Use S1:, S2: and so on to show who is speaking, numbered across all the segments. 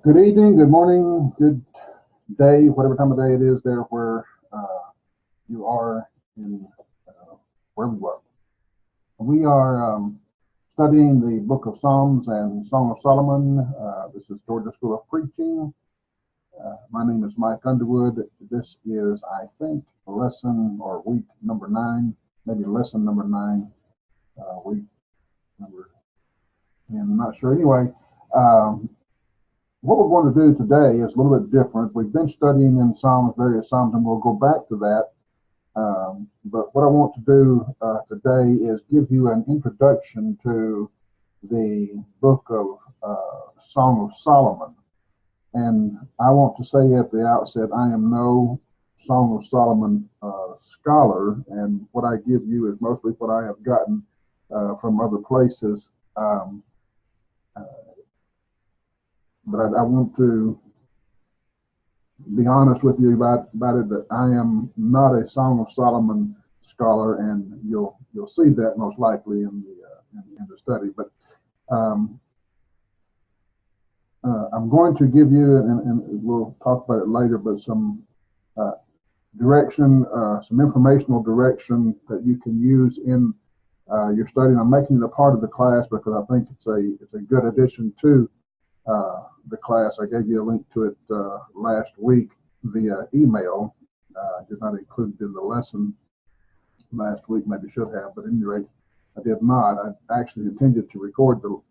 S1: Good evening, good morning, good day, whatever time of day it is there where you are in wherever you are. We are studying the Book of Psalms and Song of Solomon. This is Georgia School of Preaching. My name is Mike Underwood. This is, I think, lesson or week number 9, maybe lesson number 9, week number 10, I'm not sure. Anyway, what we're going to do today is a little bit different. We've been studying in Psalms, various Psalms, and we'll go back to that. But what I want to do today is give you an introduction to the book of Song of Solomon. And I want to say at the outset, I am no Song of Solomon scholar, and what I give you is mostly what I have gotten from other places. But I want to be honest with you about it, that I am not a Song of Solomon scholar, and you'll see that most likely in the study. But I'm going to give you, and we'll talk about it later, but some direction, some informational direction that you can use in your study. And I'm making it a part of the class because I think it's a good addition to the class. I gave you a link to it last week via email. Did not include it in the lesson last week, maybe should have, but at any rate, I did not. I actually intended to record the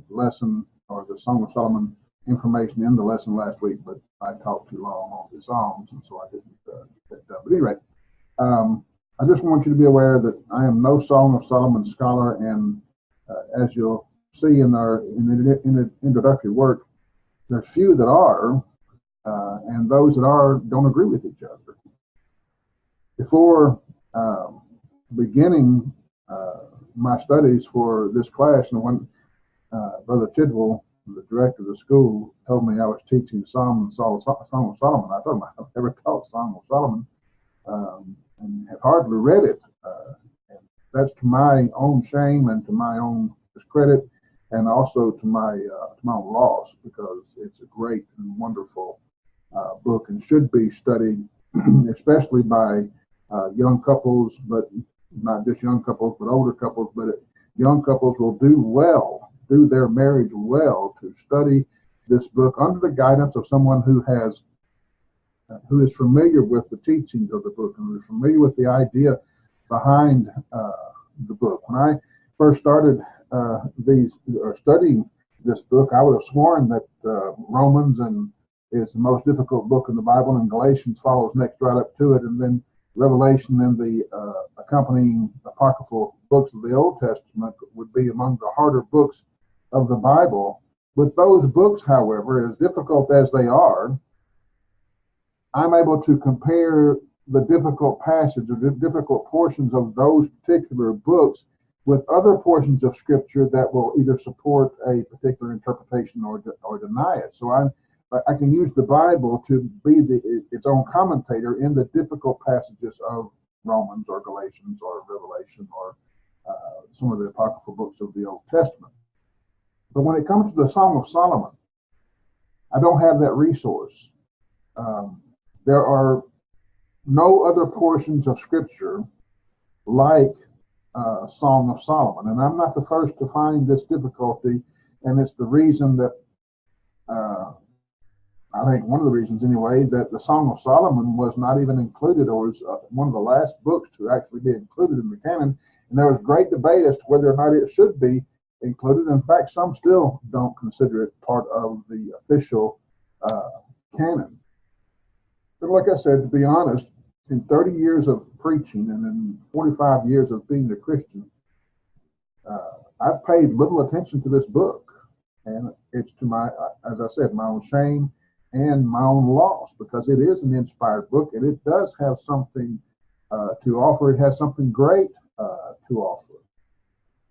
S1: lesson or the Song of Solomon information in the lesson last week, but I talked too long on the Psalms, and so I didn't get that done. But anyway, I just want you to be aware that I am no Song of Solomon scholar, and as you'll see in the introductory work, there's few that are, and those that are don't agree with each other. Before beginning my studies for this class, and when Brother Tidwell, the director of the school, told me I was teaching Song of Solomon, I told him I've never taught Song of Solomon and have hardly read it. And that's to my own shame and to my own discredit, and also to my own loss, because it's a great and wonderful book and should be studied, especially by young couples, but not just young couples, but older couples. But young couples will do their marriage well to study this book under the guidance of someone who is familiar with the teachings of the book and who is familiar with the idea behind the book. When I first started studying this book, I would have sworn that Romans is the most difficult book in the Bible, and Galatians follows next right up to it, and then Revelation and the accompanying apocryphal books of the Old Testament would be among the harder books of the Bible. With those books, however, as difficult as they are, I'm able to compare the difficult passages or the difficult portions of those particular books with other portions of Scripture that will either support a particular interpretation or deny it. So I can use the Bible to be its own commentator in the difficult passages of Romans or Galatians or Revelation or some of the apocryphal books of the Old Testament. But when it comes to the Song of Solomon, I don't have that resource. There are no other portions of Scripture like Song of Solomon, and I'm not the first to find this difficulty, and it's the reason that I think one of the reasons anyway that the Song of Solomon was not even included, or was one of the last books to actually be included in the canon, and there was great debate as to whether or not it should be included. In fact, some still don't consider it part of the official canon. But like I said, to be honest, in 30 years of preaching and in 45 years of being a Christian, I've paid little attention to this book. And it's to my, as I said, my own shame and my own loss, because it is an inspired book and it does have something to offer. It has something great to offer.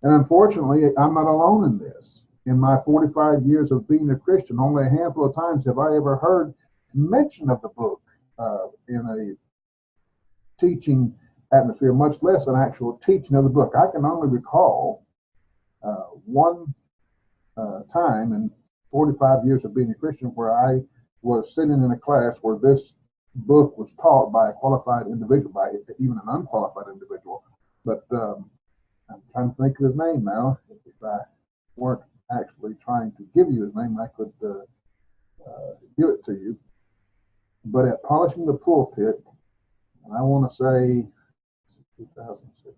S1: And unfortunately, I'm not alone in this. In my 45 years of being a Christian, only a handful of times have I ever heard mention of the book in a teaching atmosphere, much less an actual teaching of the book. I can only recall one time, and 45 years of being a Christian where I was sitting in a class where this book was taught by a qualified individual, by even an unqualified individual. But I'm trying to think of his name now. If I weren't actually trying to give you his name, I could give it to you. But at Polishing the Pulpit, and I want to say 2006,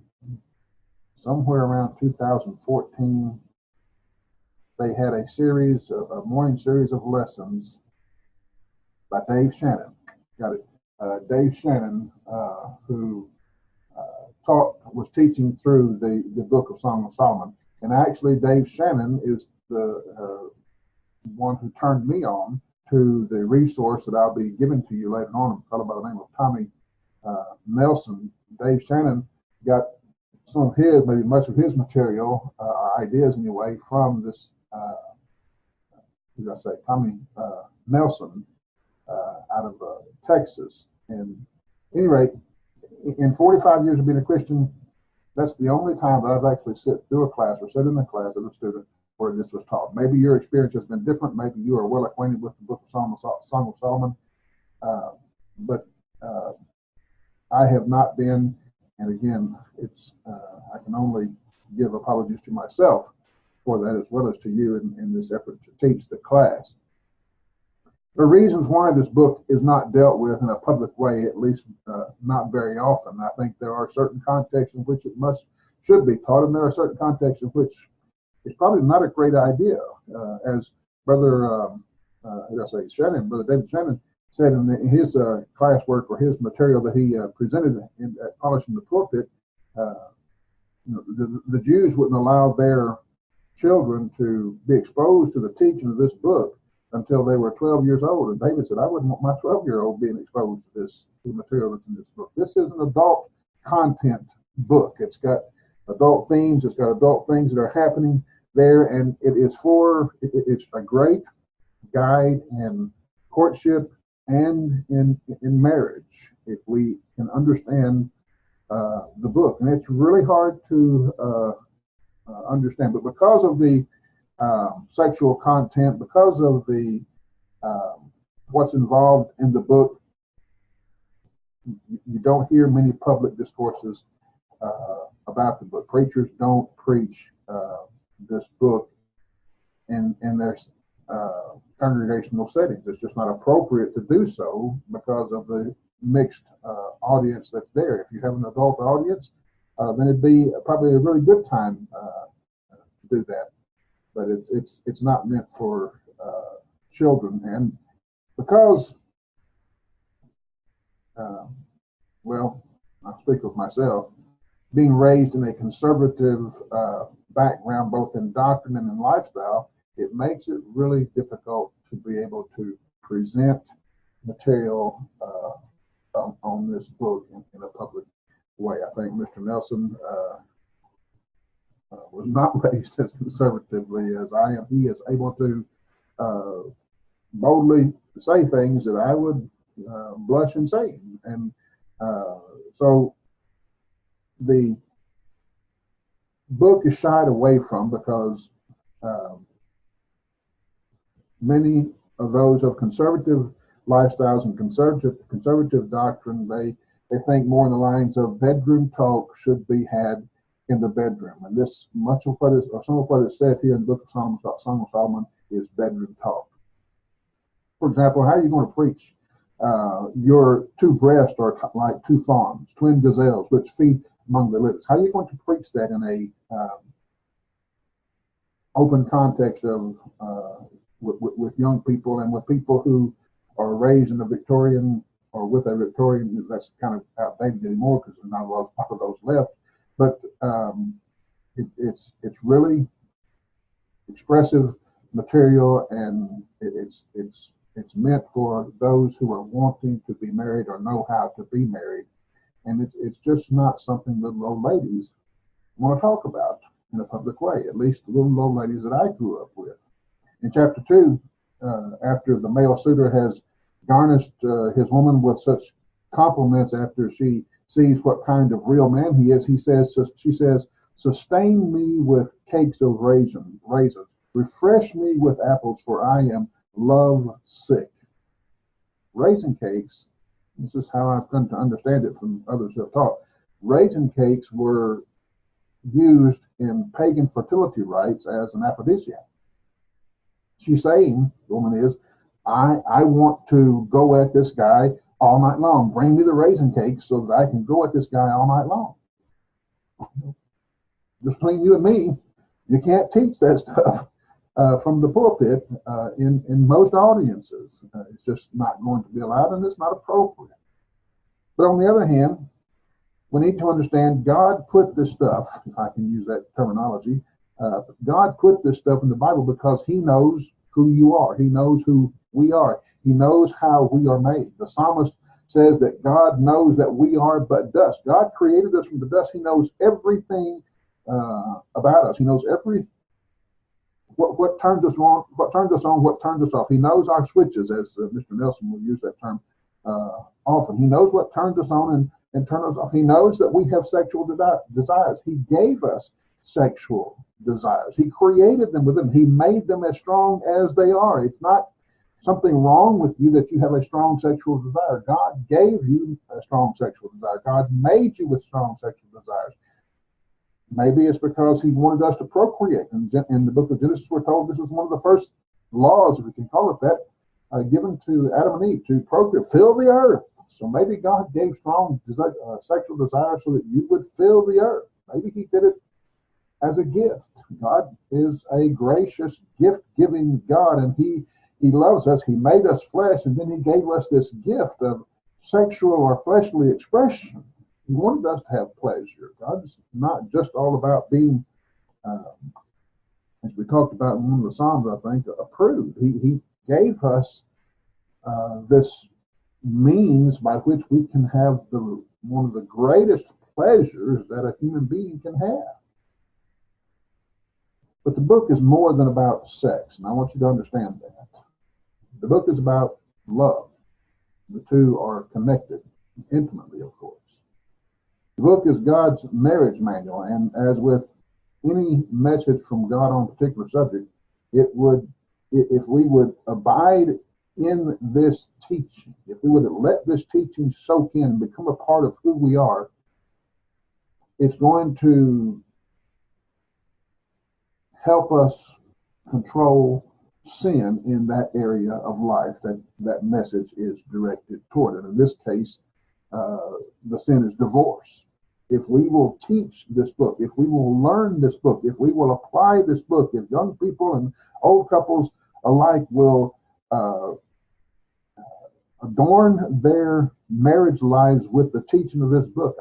S1: somewhere around 2014, they had a morning series of lessons by Dave Shannon. Got it. Dave Shannon, who was teaching through the book of Song of Solomon. And actually, Dave Shannon is the one who turned me on to the resource that I'll be giving to you later on, a fellow by the name of Tommy Nelson. Dave Shannon got some of his, maybe much of his material, ideas anyway, from this, who did I say, Tommy Nelson out of Texas. And at any rate, in 45 years of being a Christian, that's the only time that I've actually sit through a class or sat in a class as a student where this was taught. Maybe your experience has been different. Maybe you are well acquainted with the book of Song of Solomon. But I have not been, and again, I can only give apologies to myself for that as well as to you in this effort to teach the class. The reasons why this book is not dealt with in a public way, at least not very often. I think there are certain contexts in which it should be taught, and there are certain contexts in which it's probably not a great idea. As Brother Brother David Shannon said in his classwork or his material that he presented at Polishing the Pulpit, the Jews wouldn't allow their children to be exposed to the teaching of this book until they were 12 years old. And David said, I wouldn't want my 12-year-old being exposed to the material that's in this book. This is an adult content book. It's got adult themes. It's got adult things that are happening there. And it's a great guide in courtship and in marriage, if we can understand the book. And it's really hard to understand. But because of the sexual content, because of the what's involved in the book, you don't hear many public discourses about the book. Preachers don't preach this book in their congregational settings. It's just not appropriate to do so because of the mixed audience that's there. If you have an adult audience, then it'd be probably a really good time to do that. But it's not meant for children, and because well, I'll speak of myself, being raised in a conservative background, both in doctrine and in lifestyle, it makes it really difficult to be able to present material on this book in a public way. I think Mr. Nelson was not raised as conservatively as I am. He is able to boldly say things that I would blush in saying. And so the book is shied away from because many of those of conservative lifestyles and conservative doctrine, they think more in the lines of bedroom talk should be had in the bedroom. And this much of what is, or some of what is said here in the book of Song of Solomon is bedroom talk. For example, how are you going to preach? Your two breasts are like two fawns, twin gazelles, which feed among the lilies. How are you going to preach that in a open context of with young people and with people who are raised in a Victorian or with a Victorian? That's kind of outdated anymore because there's not a lot of those left. But it's really expressive material, and it's meant for those who are wanting to be married or know how to be married, and it's just not something little old ladies want to talk about in a public way. At least the little old ladies that I grew up with. In chapter 2, after the male suitor has garnished his woman with such compliments after she sees what kind of real man he is, she says, sustain me with cakes of raisins, refresh me with apples, for I am love sick. Raisin cakes, this is how I've come to understand it from others who have taught, raisin cakes were used in pagan fertility rites as an aphrodisiac. She's saying, the woman is, I want to go at this guy all night long. Bring me the raisin cakes so that I can go at this guy all night long. Just between you and me, you can't teach that stuff from the pulpit in most audiences. It's just not going to be allowed, and it's not appropriate. But on the other hand, we need to understand God put this stuff, if I can use that terminology, God put this stuff in the Bible because he knows who you are. He knows who we are. He knows how we are made. The psalmist says that God knows that we are but dust. God created us from the dust. He knows everything about us. He knows what turns us on, what turns us on, what turns us off. He knows our switches, as Mr. Nelson will use that term often. He knows what turns us on and turns us off. He knows that we have sexual desires. He gave us sexual desires. He created them within. He made them as strong as they are. It's not something wrong with you that you have a strong sexual desire. God gave you a strong sexual desire. God made you with strong sexual desires. Maybe it's because he wanted us to procreate. In the book of Genesis, we're told this is one of the first laws, if we can call it that, given to Adam and Eve, to procreate, fill the earth. So maybe God gave strong sexual desire so that you would fill the earth. Maybe he did it as a gift. God is a gracious, gift-giving God, and he loves us. He made us flesh, and then he gave us this gift of sexual or fleshly expression. He wanted us to have pleasure. God's not just all about being, as we talked about in one of the Psalms, I think, approved. He gave us this means by which we can have one of the greatest pleasures that a human being can have. But the book is more than about sex, and I want you to understand that. The book is about love. The two are connected intimately, of course. The book is God's marriage manual, and as with any message from God on a particular subject, if we would abide in this teaching, if we would let this teaching soak in and become a part of who we are, it's going to help us control sin in that area of life that message is directed toward. And in this case, the sin is divorce. If we will teach this book, if we will learn this book, if we will apply this book, if young people and old couples alike will adorn their marriage lives with the teaching of this book,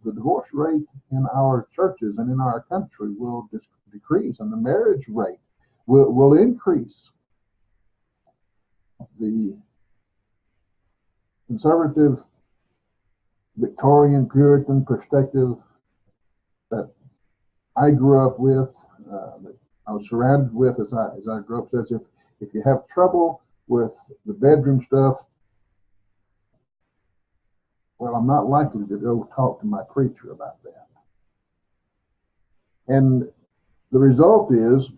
S1: the divorce rate in our churches and in our country will decrease, and the marriage rate will increase. The conservative Victorian Puritan perspective that I grew up with, that I was surrounded with as I grew up, says if you have trouble with the bedroom stuff, well, I'm not likely to go talk to my preacher about that. And the result is,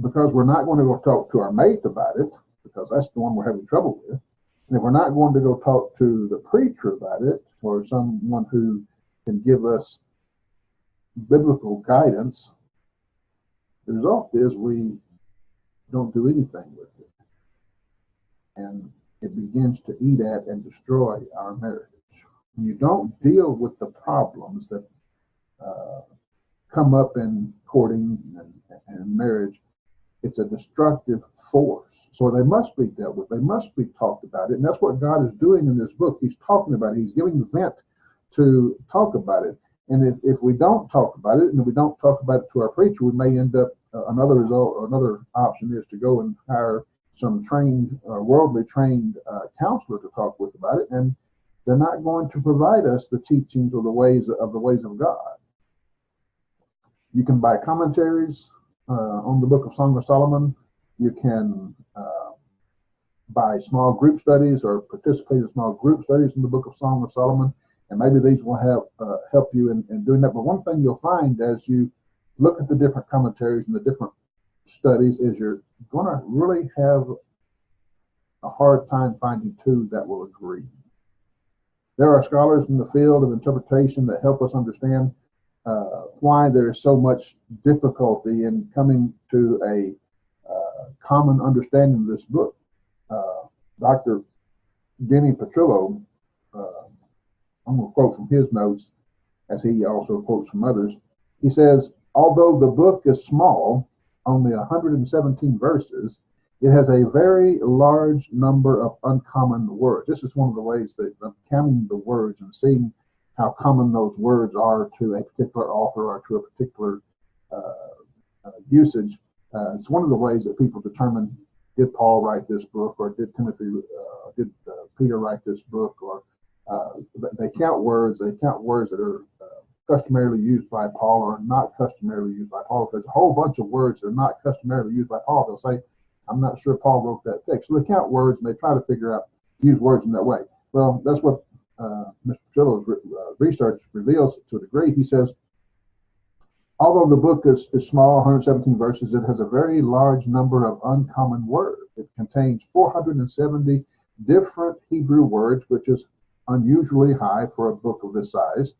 S1: because we're not going to go talk to our mate about it, because that's the one we're having trouble with, and if we're not going to go talk to the preacher about it, or someone who can give us biblical guidance, the result is we don't do anything with it. And it begins to eat at and destroy our marriage. When you don't deal with the problems that come up in courting and marriage, it's a destructive force. So they must be dealt with. They must be talked about it. And that's what God is doing in this book. He's talking about it. He's giving the vent to talk about it. And if we don't talk about it, and if we don't talk about it to our preacher, we may end up, another option is to go and hire some trained, worldly trained counselor to talk with about it. And they're not going to provide us the teachings or the ways of God. You can buy commentaries on the book of Song of Solomon. You can buy small group studies or participate in small group studies in the book of Song of Solomon, and maybe these will help you in doing that. But one thing you'll find as you look at the different commentaries and the different studies is you're going to really have a hard time finding two that will agree. There are scholars in the field of interpretation that help us understand why there is so much difficulty in coming to a common understanding of this book. Dr. Denny Petrillo, I'm going to quote from his notes, as he also quotes from others. He says, although the book is small, only 117 verses, it has a very large number of uncommon words. This is one of the ways that counting the words and seeing how common those words are to a particular author or to a particular usage. It's one of the ways that people determine, did Paul write this book, or did did Peter write this book, or they count words. They count words that are customarily used by Paul or not customarily used by Paul. If there's a whole bunch of words that are not customarily used by Paul, they'll say, I'm not sure Paul wrote that text. So they count words and they try to figure out, use words in that way. Well, that's what Mr. Petrillo's research reveals to a degree. He says, although the book is small, 117 verses, it has a very large number of uncommon words. It contains 470 different Hebrew words, which is unusually high for a book of this size.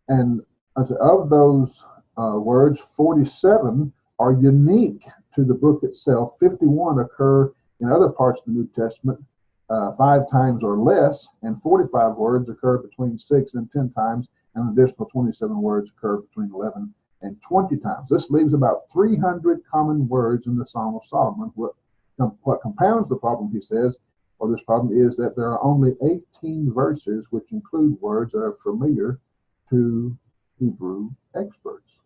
S1: And of those words, 47 are unique to the book itself. 51 occur in other parts of the New Testament 5 times or less, and 45 words occur between 6 and 10 times, and an additional 27 words occur between 11 and 20 times. This leaves about 300 common words in the Song of Solomon. What compounds the problem, he says, or this problem, is that there are only 18 verses which include words that are familiar to Hebrew experts.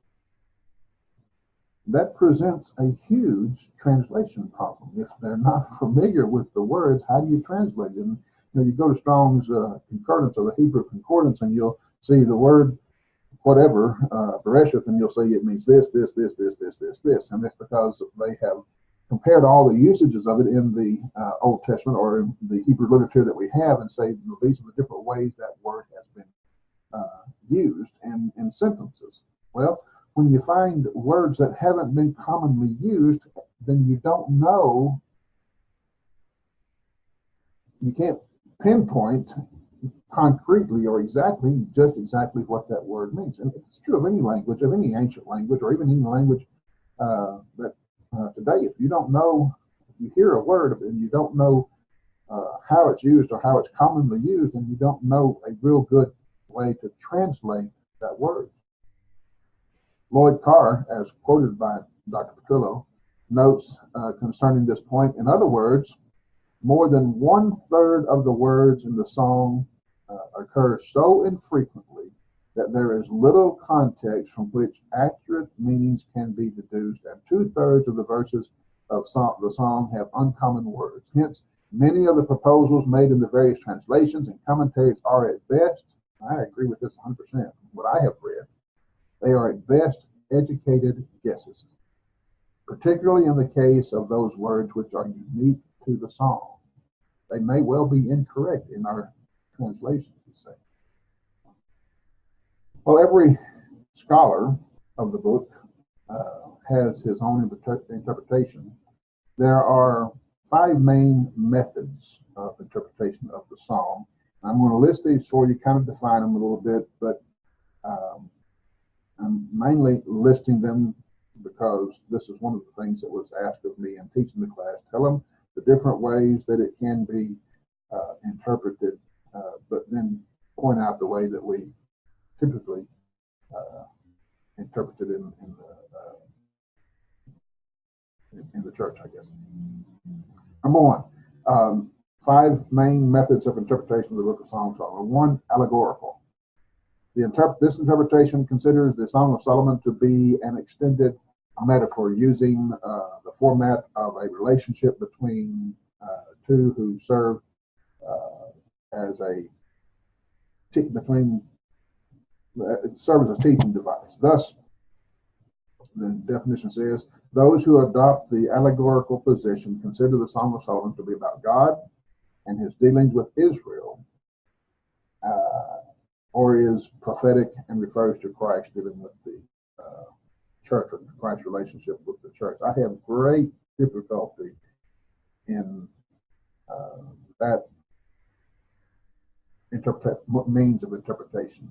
S1: That presents a huge translation problem. If they're not familiar with the words, how do you translate them? You go to Strong's Concordance or the Hebrew Concordance, and you'll see the word whatever, Bereshith, and you'll say it means this, this, this, this, this, this, this. And it's because they have compared all the usages of it in the Old Testament or in the Hebrew literature that we have, and say, these are the different ways that word has been used in sentences. Well, when you find words that haven't been commonly used, then you don't know, you can't pinpoint concretely or just exactly what that word means. And it's true of any language, of any ancient language, or even any language that today, if you don't know, if you hear a word and you don't know how it's used or how it's commonly used, and you don't know a real good way to translate that word. Lloyd Carr, as quoted by Dr. Petrillo, notes concerning this point, in other words, more than 1/3 of the words in the song occur so infrequently that there is little context from which accurate meanings can be deduced, and 2/3 of the verses of the song have uncommon words. Hence, many of the proposals made in the various translations and commentaries are at best, I agree with this 100%, what I have read, they are at best educated guesses, particularly in the case of those words which are unique to the song. They may well be incorrect in our translations, you say. Well, every scholar of the book has his own interpretation. There are 5 main methods of interpretation of the psalm. I'm going to list these for you, kind of define them a little bit, but I'm mainly listing them because this is one of the things that was asked of me in teaching the class. Tell them the different ways that it can be interpreted, but then point out the way that we typically interpret it in the church, I guess. Number 1, 5 main methods of interpretation of the book of Psalms. 1, allegorical. This interpretation considers the Song of Solomon to be an extended metaphor using the format of a relationship between two who serve as a teaching device. Thus, the definition says, those who adopt the allegorical position consider the Song of Solomon to be about God and his dealings with Israel, or is prophetic and refers to Christ dealing with the church or Christ's relationship with the church. I have great difficulty in that means of interpretation.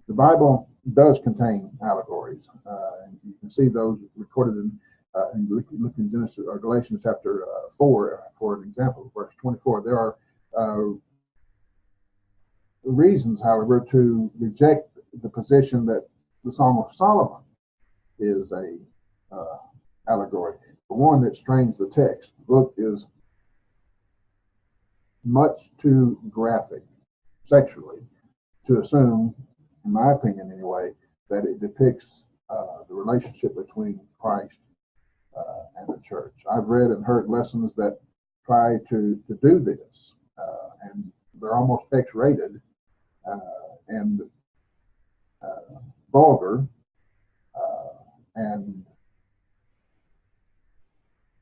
S1: The Bible does contain allegories, and you can see those recorded in look in Genesis or Galatians chapter 4, for an example, verse 24. There are reasons, however, to reject the position that the Song of Solomon is a allegory. For one, it strains the text. The book is much too graphic sexually to assume, in my opinion anyway, that it depicts the relationship between Christ and the church. I've read and heard lessons that try to do this, and they're almost X-rated and vulgar, and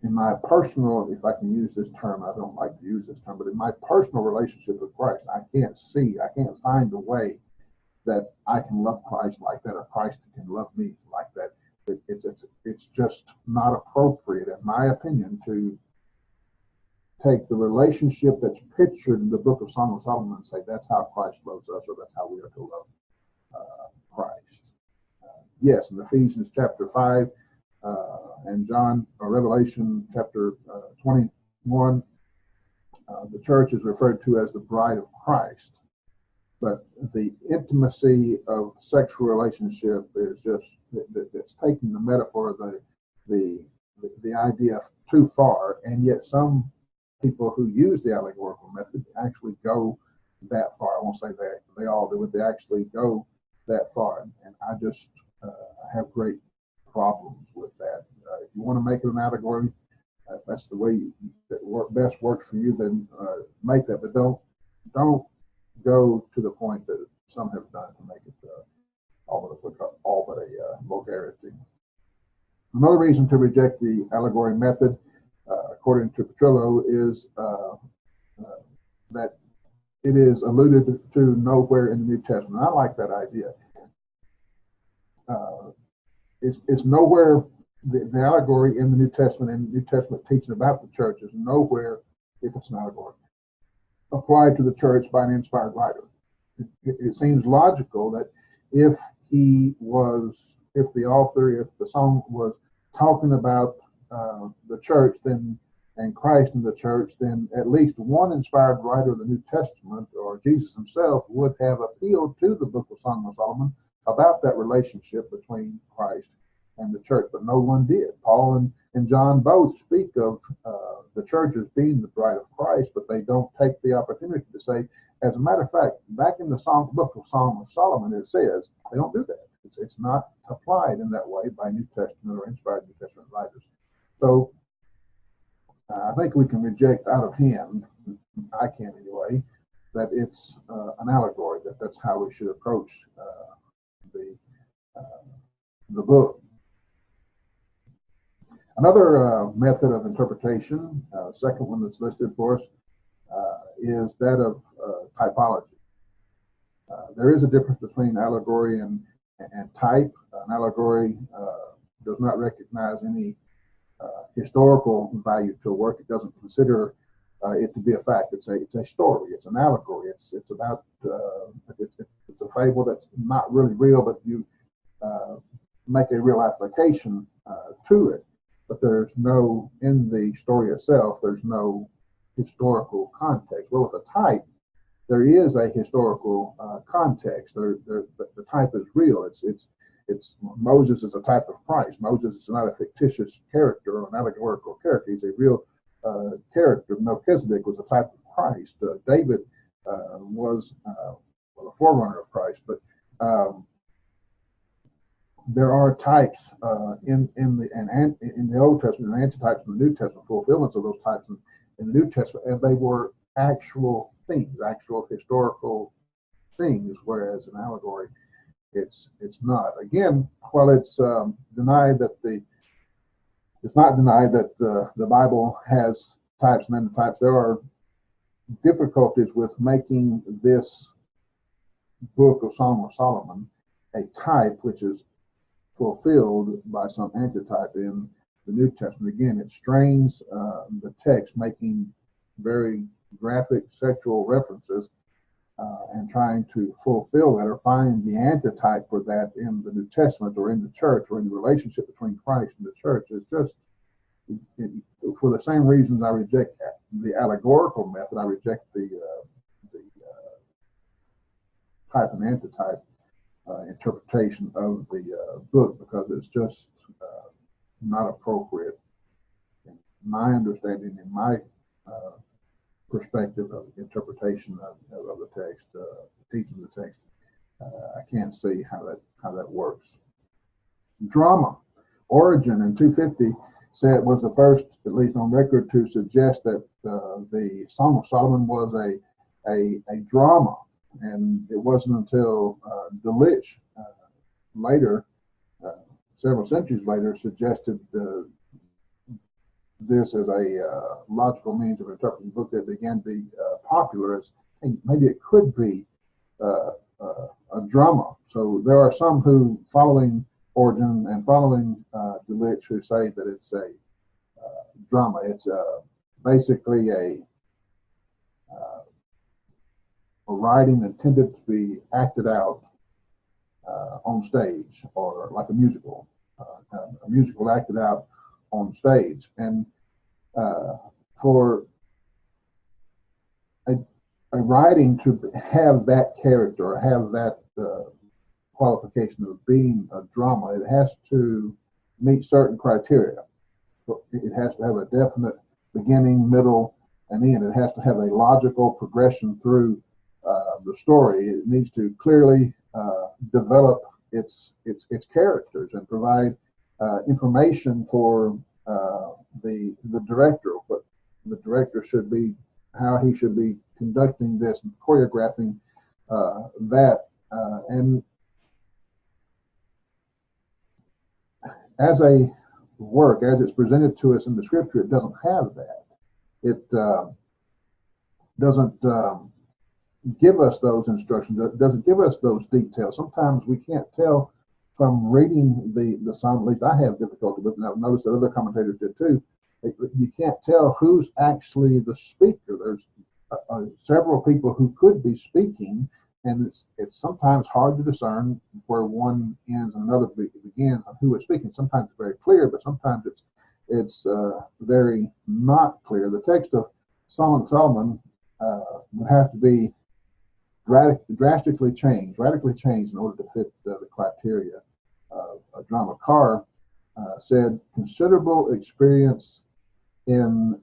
S1: in my personal, if I can use this term, I don't like to use this term, but in my personal relationship with Christ, I can't find a way that I can love Christ like that, or Christ can love me like that. It's just not appropriate, in my opinion, to take the relationship that's pictured in the book of Song of Solomon and say that's how Christ loves us, or that's how we are to love Christ. Yes, in Ephesians chapter 5 and John or Revelation chapter 21, the church is referred to as the bride of Christ. But the intimacy of sexual relationship is just, it's taking the metaphor, the idea too far, and yet some people who use the allegorical method actually go that far. I won't say that they all do, but they actually go that far, and I just have great problems with that. If you want to make it an allegory, that's the way that best works for you, then make that, but don't go to the point that some have done to make it all but a vulgarity. Another reason to reject the allegory method, according to Petrillo, is that it is alluded to nowhere in the New Testament. I like that idea. It's nowhere, the allegory in the New Testament and New Testament teaching about the church is nowhere, if it's an allegory, applied to the church by an inspired writer. It seems logical that if the author, if the song was talking about the church, then and Christ in the church, then at least one inspired writer of the New Testament, or Jesus himself, would have appealed to the book of Song of Solomon about that relationship between Christ and the church, but no one did. Paul and John both speak of the church as being the bride of Christ, but they don't take the opportunity to say, as a matter of fact, back in the book of Song of Solomon, it says, they don't do that. It's not applied in that way by New Testament or inspired New Testament writers. So I think we can reject out of hand, I can anyway, that it's an allegory, that's how we should approach the book. Another method of interpretation, second one that's listed for us, is that of typology. There is a difference between allegory and type. An allegory does not recognize any historical value to a work. It doesn't consider it to be a fact. It's a story. It's an allegory. It's about it's a fable that's not really real, but you make a real application to it. But there's no, in the story itself, there's no historical context. Well, with a type, there is a historical context. The type is real. It's Moses is a type of Christ. Moses is not a fictitious character or an allegorical character. He's a real character. Melchizedek was a type of Christ. David was a forerunner of Christ. But there are types in the Old Testament and antitypes in the New Testament, fulfillments of those types in the New Testament, and they were actual things, actual historical things, whereas an allegory, it's not. Again, while it's denied that it's not denied that the Bible has types and antitypes, there are difficulties with making this book of Song of Solomon a type, which is fulfilled by some antitype in the New Testament. Again, it strains the text, making very graphic sexual references and trying to fulfill that or find the antitype for that in the New Testament or in the church or in the relationship between Christ and the church is just, for the same reasons I reject the allegorical method, I reject the type and antitype interpretation of the book, because it's just not appropriate in my understanding, in my perspective of interpretation of the text, teaching the text. I can't see how that works. Drama. Origen in 250 said was the first, at least on record, to suggest that the Song of Solomon was a drama, and it wasn't until Delitzsch later, several centuries later, suggested this as a logical means of interpreting the book that began to be popular as, hey, maybe it could be a drama. So there are some who, following Origen and following Delitzsch, who say that it's a drama. It's basically a writing intended to be acted out on stage, or like a musical acted out on stage. And for a writing to have that character, or have that qualification of being a drama, it has to meet certain criteria. It has to have a definite beginning, middle, and end. It has to have a logical progression through the story. It needs to clearly develop its characters and provide information for the director, what the director should be, how he should be conducting this and choreographing that. And as a work, as it's presented to us in the scripture, it doesn't have that. It doesn't give us those instructions. It doesn't give us those details. Sometimes we can't tell from reading the psalm. At least I have difficulty with it, and I've noticed that other commentators did too. You can't tell who's actually the speaker. There's several people who could be speaking, and it's sometimes hard to discern where one ends and another begins on who is speaking. Sometimes it's very clear, but sometimes it's very not clear. The text of Song of Solomon would have to be radically changed in order to fit the criteria of a drama. Carr said, considerable experience in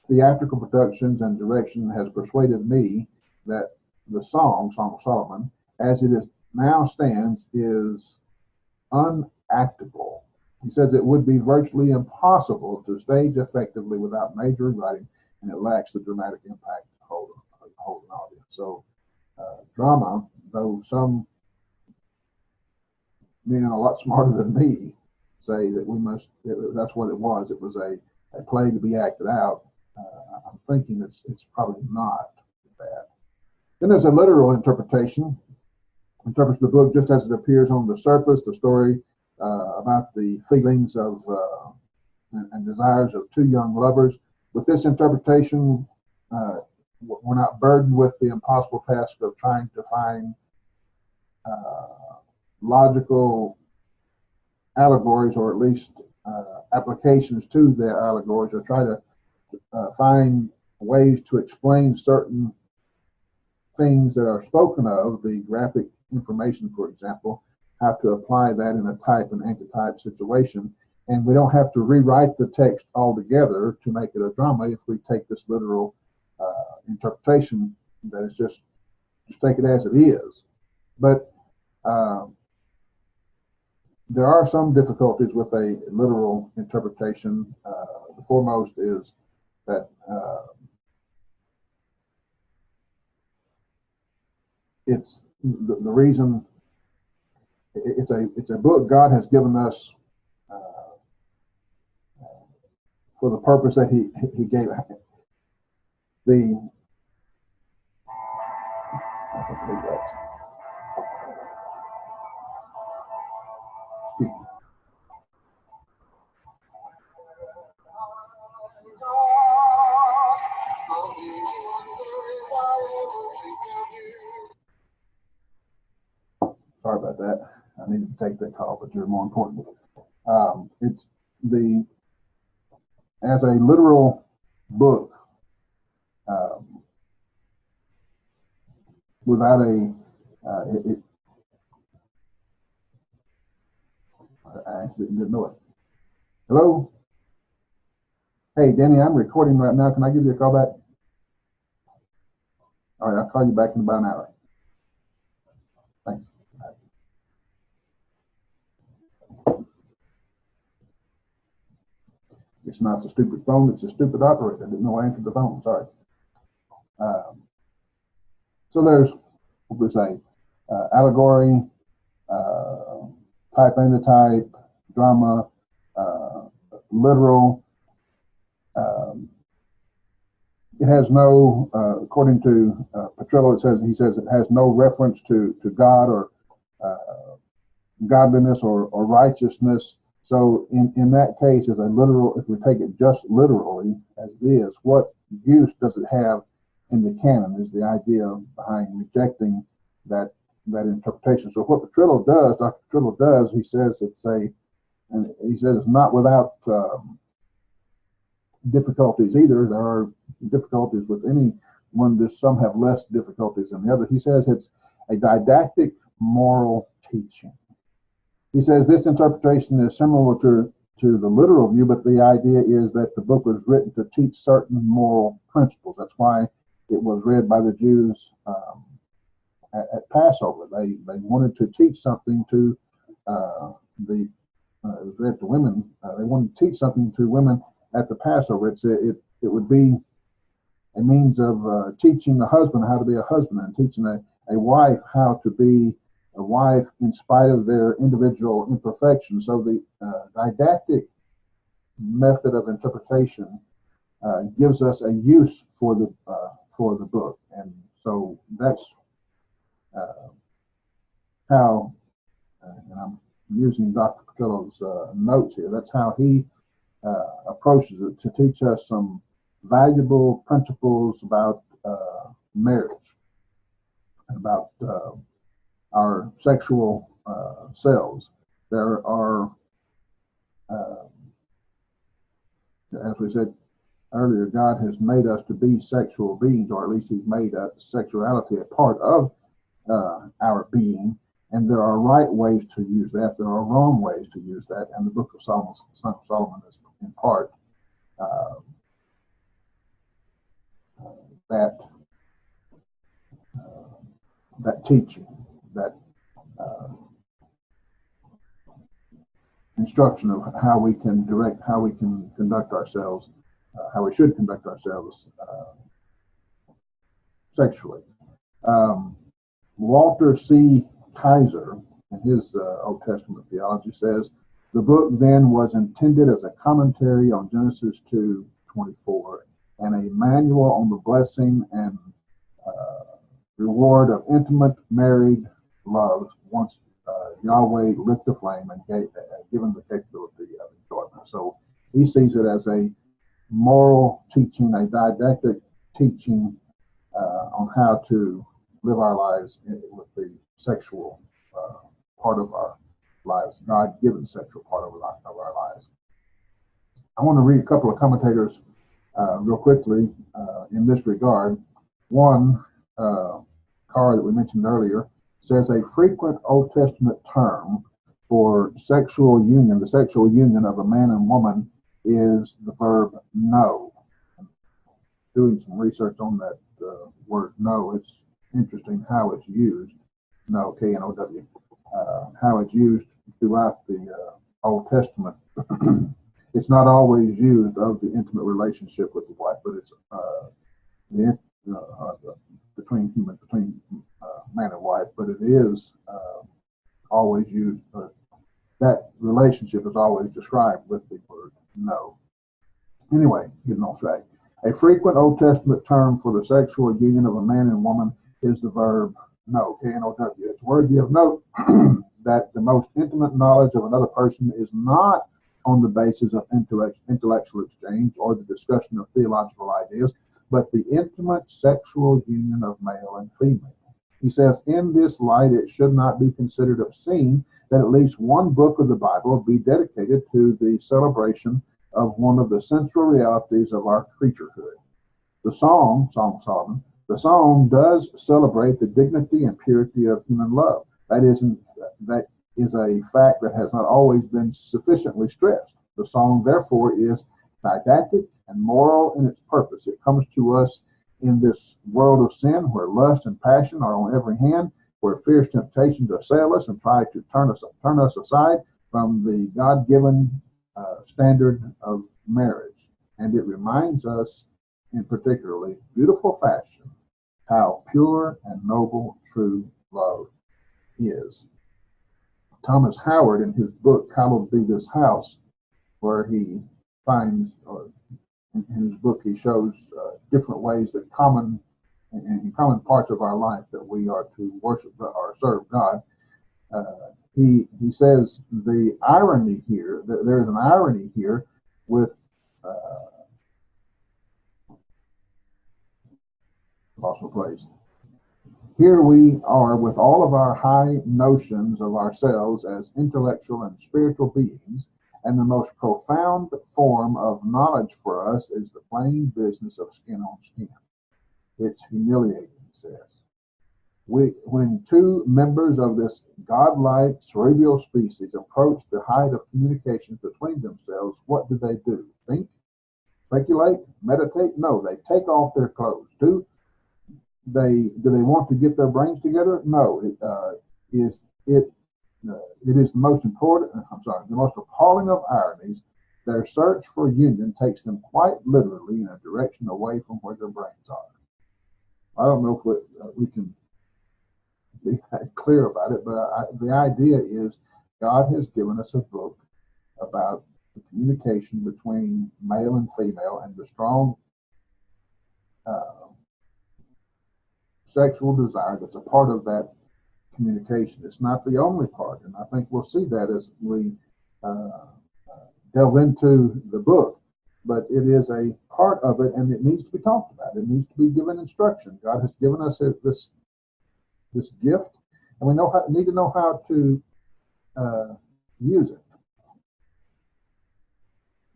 S1: theatrical productions and direction has persuaded me that the Song of Solomon, as it is now stands, is unactable. He says it would be virtually impossible to stage effectively without major writing, and it lacks the dramatic impact to hold an audience. So drama, though some men a lot smarter than me say that that's what it was. It was a play to be acted out. I'm thinking it's probably not that. Then there's a literal interpretation. Interprets the book just as it appears on the surface, the story about the feelings of and desires of two young lovers. With this interpretation, we're not burdened with the impossible task of trying to find logical allegories, or at least applications to their allegories, or try to find ways to explain certain things that are spoken of, the graphic information, for example, how to apply that in a type and antitype situation. And we don't have to rewrite the text altogether to make it a drama if we take this literal interpretation, that is just take it as it is. But there are some difficulties with a literal interpretation. The foremost is that it's the reason it's a book God has given us for the purpose that he gave the. I can't believe that. Excuse me. Sorry about that. I needed to take that call, but you're more important. It's as a literal book, without I actually didn't know it. Hello? Hey, Danny, I'm recording right now. Can I give you a call back? All right, I'll call you back in about an hour. Thanks. It's not the stupid phone, it's a stupid operator. I didn't know I answered the phone, sorry. So there's, what we say, allegory, type antitype, drama, literal. It has no, according to Petrillo, he says it has no reference to God or godliness or righteousness. So in that case, as a literal, if we take it just literally as it is, what use does it have in the canon is the idea behind rejecting that interpretation. So what Petrillo does, Dr. Petrillo does, he says it's not without difficulties either. There are difficulties with any one. There's some have less difficulties than the other. He says it's a didactic moral teaching. He says this interpretation is similar to the literal view, but the idea is that the book was written to teach certain moral principles. That's why it was read by the Jews at Passover. They wanted to teach something to it was read to women. They wanted to teach something to women at the Passover. It would be a means of teaching the husband how to be a husband and teaching a wife how to be a wife in spite of their individual imperfections. So the didactic method of interpretation gives us a use for the book, and so that's how. And I'm using Dr. Petrillo's notes here. That's how he approaches it, to teach us some valuable principles about marriage, about our sexual selves. There are, as we said earlier, God has made us to be sexual beings, or at least He's made sexuality a part of our being. And there are right ways to use that. There are wrong ways to use that. And the Book of Solomon is in part that teaching, that instruction of how we can conduct ourselves, how we should conduct ourselves sexually. Walter C. Kaiser, in his Old Testament theology, says the book then was intended as a commentary on Genesis 2:24 and a manual on the blessing and reward of intimate married love once Yahweh lit the flame and given the capability of enjoyment. So he sees it as a moral teaching, a didactic teaching on how to live our lives with the sexual part of our lives, God-given sexual part of our lives. I want to read a couple of commentators real quickly in this regard. One, Carr, that we mentioned earlier, says a frequent Old Testament term for sexual union, the sexual union of a man and woman, is the verb know. Doing some research on that word know, it's interesting how it's used. Know, K-N-O-W, how it's used throughout the Old Testament. It's not always used of the intimate relationship with the wife, but it's between humans, between man and wife, but it is always used. That relationship is always described with the word know. Anyway, getting off track. A frequent Old Testament term for the sexual union of a man and woman is the verb know, K-N-O-W. It's worthy of note that the most intimate knowledge of another person is not on the basis of intellectual exchange or the discussion of theological ideas, but the intimate sexual union of male and female. He says, in this light, it should not be considered obscene that at least one book of the Bible be dedicated to the celebration of one of the central realities of our creaturehood. The Song of Solomon, the song does celebrate the dignity and purity of human love. That is a fact that has not always been sufficiently stressed. The song, therefore, is didactic and moral in its purpose. It comes to us in this world of sin where lust and passion are on every hand, where fierce temptations assail us and try to turn us aside from the God-given standard of marriage. And it reminds us in particularly beautiful fashion how pure and noble true love is. Thomas Howard, in his book, Hallowed Be This House, where he finds, in his book, he shows different ways that in common parts of our life that we are to worship or serve God. He says the irony here, there's an irony here with also place. Here we are with all of our high notions of ourselves as intellectual and spiritual beings, and the most profound form of knowledge for us is the plain business of skin on skin. It's humiliating, he says. When two members of this godlike cerebral species approach the height of communication between themselves, what do? Think? Speculate? Meditate? No, they take off their clothes. Do they want to get their brains together? No. It is the most important, the most appalling of ironies. Their search for union takes them quite literally in a direction away from where their brains are. I don't know if we can be that clear about it, but the idea is God has given us a book about the communication between male and female and the strong sexual desire that's a part of that communication. It's not the only part, and I think we'll see that as we delve into the book, but it is a part of it, and it needs to be talked about. It needs to be given instruction. God has given us this gift, and we need to know how to use it.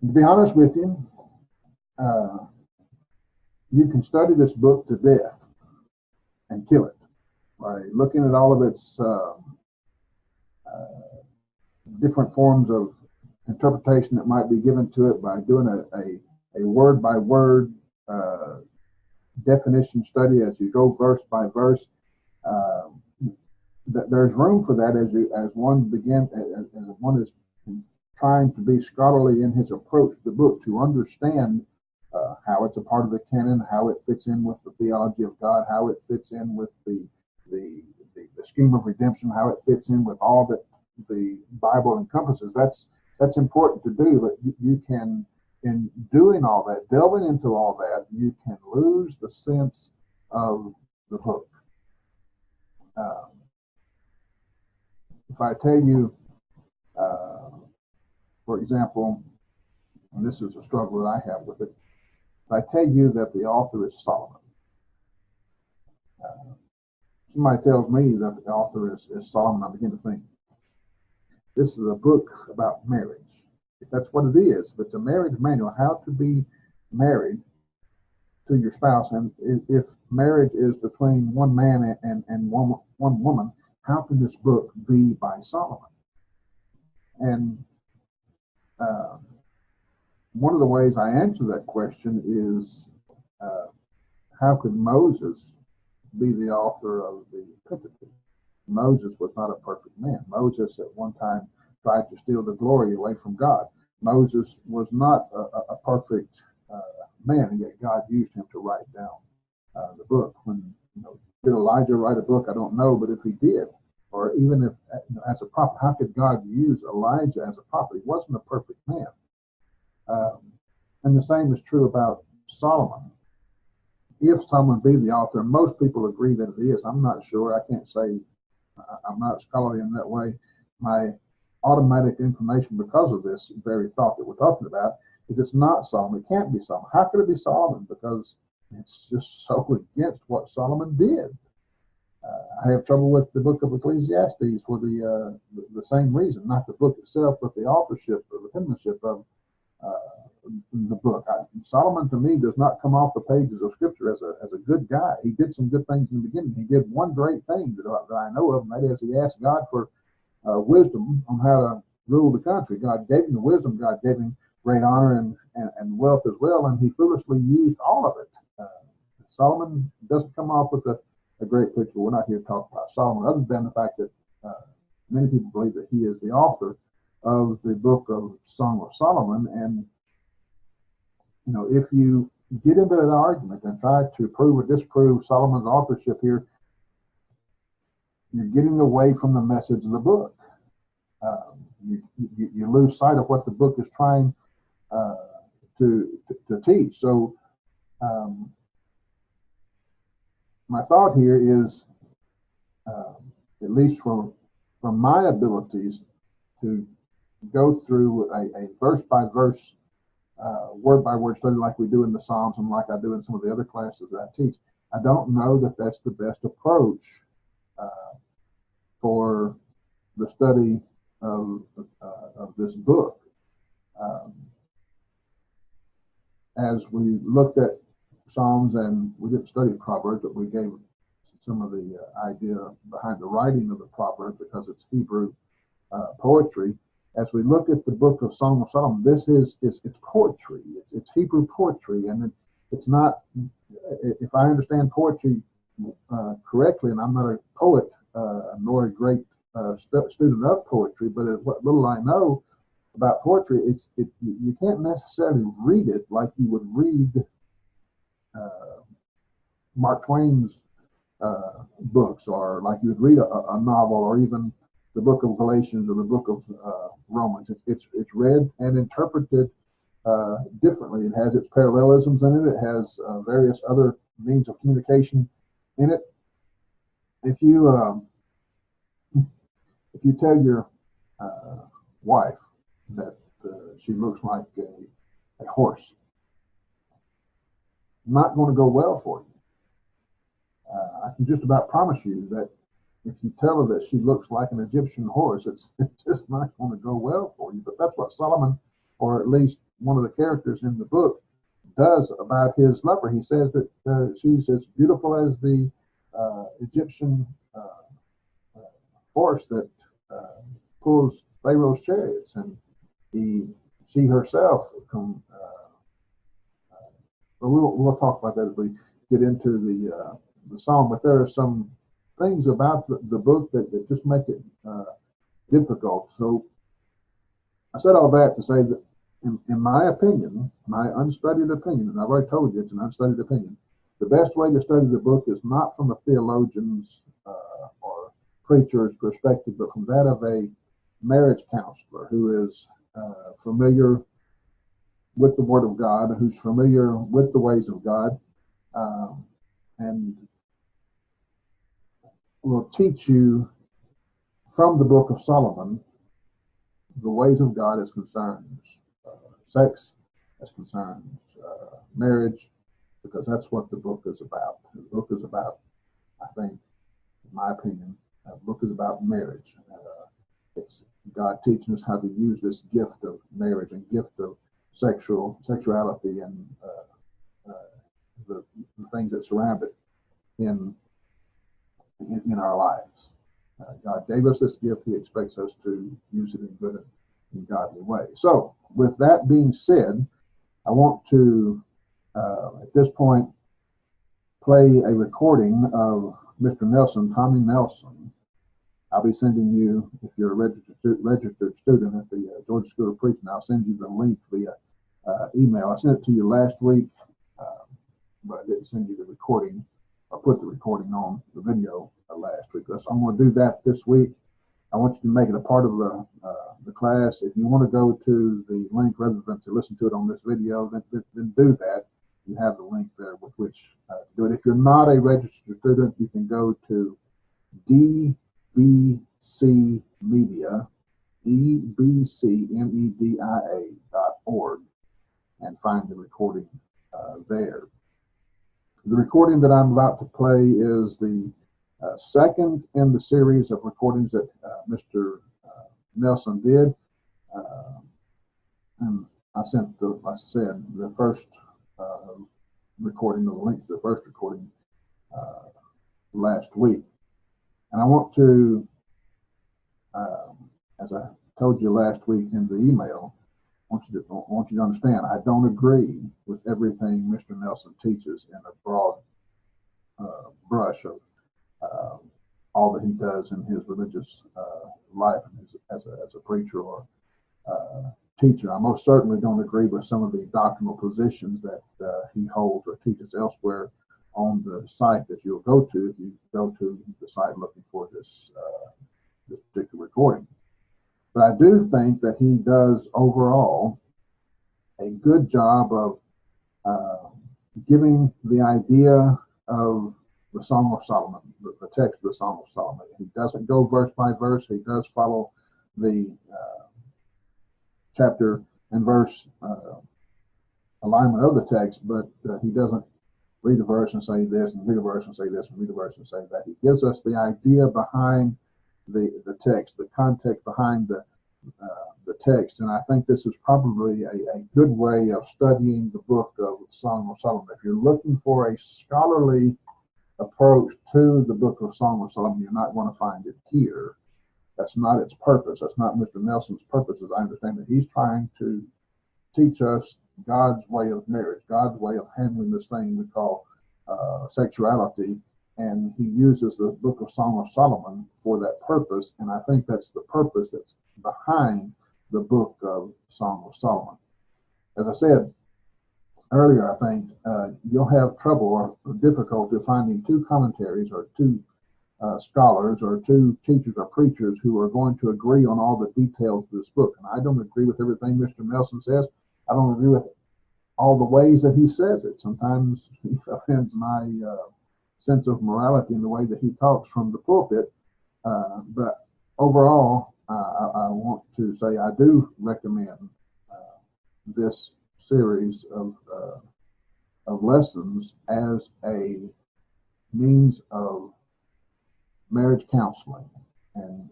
S1: And to be honest with you, you can study this book to death and kill it by looking at all of its different forms of interpretation that might be given to it, by doing a word by word definition study as you go verse by verse. There's room for that as one is trying to be scholarly in his approach to the book, to understand how it's a part of the canon, how it fits in with the theology of God, how it fits in with the scheme of redemption, how it fits in with all that the Bible encompasses. That's important to do, but you can, in doing all that, delving into all that, you can lose the sense of the book. If I tell you, for example, and this is a struggle that I have with it, if I tell you that the author is Solomon, somebody tells me that the author is Solomon, I begin to think, this is a book about marriage. If that's what it is, if it's a marriage manual, how to be married to your spouse, and if marriage is between one man and one woman, how can this book be by Solomon? And one of the ways I answer that question is, how could Moses be the author of the Pentateuch? Moses was not a perfect man. Moses at one time tried to steal the glory away from God. Moses was not a perfect man, and yet God used him to write down the book. Did Elijah write a book? I don't know, but if he did, or even if as a prophet, how could God use Elijah as a prophet? He wasn't a perfect man. And the same is true about Solomon. If Solomon be the author, most people agree that it is. I'm not sure. I can't say. I'm not scholarly in that way. My automatic inclination, because of this very thought that we're talking about, is it's not Solomon. It can't be Solomon. How could it be Solomon? Because it's just so against what Solomon did. I have trouble with the book of Ecclesiastes for the same reason, not the book itself, but the authorship or the penmanship of the book. Solomon, to me, does not come off the pages of Scripture as a good guy. He did some good things in the beginning. He did one great thing that I know of, and that is he asked God for wisdom on how to rule the country. God gave him the wisdom. God gave him great honor and wealth as well, and he foolishly used all of it. Solomon doesn't come off with a great picture. We're not here to talk about Solomon, other than the fact that many people believe that he is the author of the book of Song of Solomon. And if you get into that argument and try to prove or disprove Solomon's authorship here, you're getting away from the message of the book. You lose sight of what the book is trying to teach. So my thought here is, at least from my abilities, to go through a verse by verse, word by word study like we do in the Psalms and like I do in some of the other classes that I teach. I don't know that that's the best approach for the study of this book. As we looked at Psalms, and we didn't study Proverbs, but we gave some of the idea behind the writing of the Proverbs because it's Hebrew poetry. As we look at the book of Song of Solomon, this is it's poetry. It's Hebrew poetry, and it's not. If I understand poetry correctly, and I'm not a poet nor a great student of poetry, but what little I know about poetry, you can't necessarily read it like you would read Mark Twain's books, or like you would read a novel, or even the book of Galatians or the book of Romans. It's read and interpreted differently. It has its parallelisms in it. It has various other means of communication in it. If you tell your wife that she looks like a horse, not going to go well for you. I can just about promise you that if you tell her that she looks like an Egyptian horse, it's just not going to go well for you. But that's what Solomon, or at least one of the characters in the book, does about his lover. He says that she's as beautiful as the Egyptian horse that pulls Pharaoh's chariots, and she herself we'll talk about that as we get into the psalm. But there are some things about the book that just make it difficult. So I said all that to say that, in my opinion, my unstudied opinion, and I've already told you it's an unstudied opinion, the best way to study the book is not from a theologian's or preacher's perspective, but from that of a marriage counselor who is familiar with the Word of God, who's familiar with the ways of God, and will teach you from the book of Solomon the ways of God as concerns sex, as concerns marriage, because that's what the book is about. The book is about, I think, in my opinion, the book is about marriage. It's God teaching us how to use this gift of marriage and gift of sexuality and the things that surround it in our lives. God gave us this gift. He expects us to use it in good and godly way. So, with that being said, I want to, at this point, play a recording of Mr. Nelson, Tommy Nelson. I'll be sending you, if you're a registered student at the Georgia School of Preaching, I'll send you the link via email. I sent it to you last week, but I didn't send you the recording, or put the recording on the video last week. So I'm going to do that this week. I want you to make it a part of the class. If you want to go to the link rather than to listen to it on this video, then do that. You have the link there with which to do it. If you're not a registered student, you can go to DBC Media, DBCmedia.org, and find the recording there. The recording that I'm about to play is the second in the series of recordings that Mr. Nelson did. And I sent, like I said, the first recording, the link to the first recording last week. And I want to, as I told you last week in the email, I want you to understand, I don't agree with everything Mr. Nelson teaches in a broad brush of all that he does in his religious life as a preacher or teacher. I most certainly don't agree with some of the doctrinal positions that he holds or teaches elsewhere on the site that you'll go to if you go to the site looking for this particular recording. But I do think that he does overall a good job of giving the idea of the Song of Solomon, the text of the Song of Solomon. He doesn't go verse by verse. He does follow the chapter and verse alignment of the text, but he doesn't read a verse and say this, and read a verse and say this, and read a verse and say that. He gives us the idea behind the text, the context behind the text, and I think this is probably a good way of studying the book of the Song of Solomon. If you're looking for a scholarly approach to the book of Song of Solomon, you're not going to find it here. That's not its purpose. That's not Mr. Nelson's purpose, as I understand it. He's trying to teach us God's way of marriage, God's way of handling this thing we call sexuality, and he uses the book of Song of Solomon for that purpose, and I think that's the purpose that's behind the book of Song of Solomon. As I said earlier, I think you'll have trouble or difficulty finding two commentaries or two scholars or two teachers or preachers who are going to agree on all the details of this book. And I don't agree with everything Mr. Nelson says. I don't agree with all the ways that he says it. Sometimes he offends my sense of morality in the way that he talks from the pulpit. But overall, I want to say I do recommend this series of lessons as a means of marriage counseling. And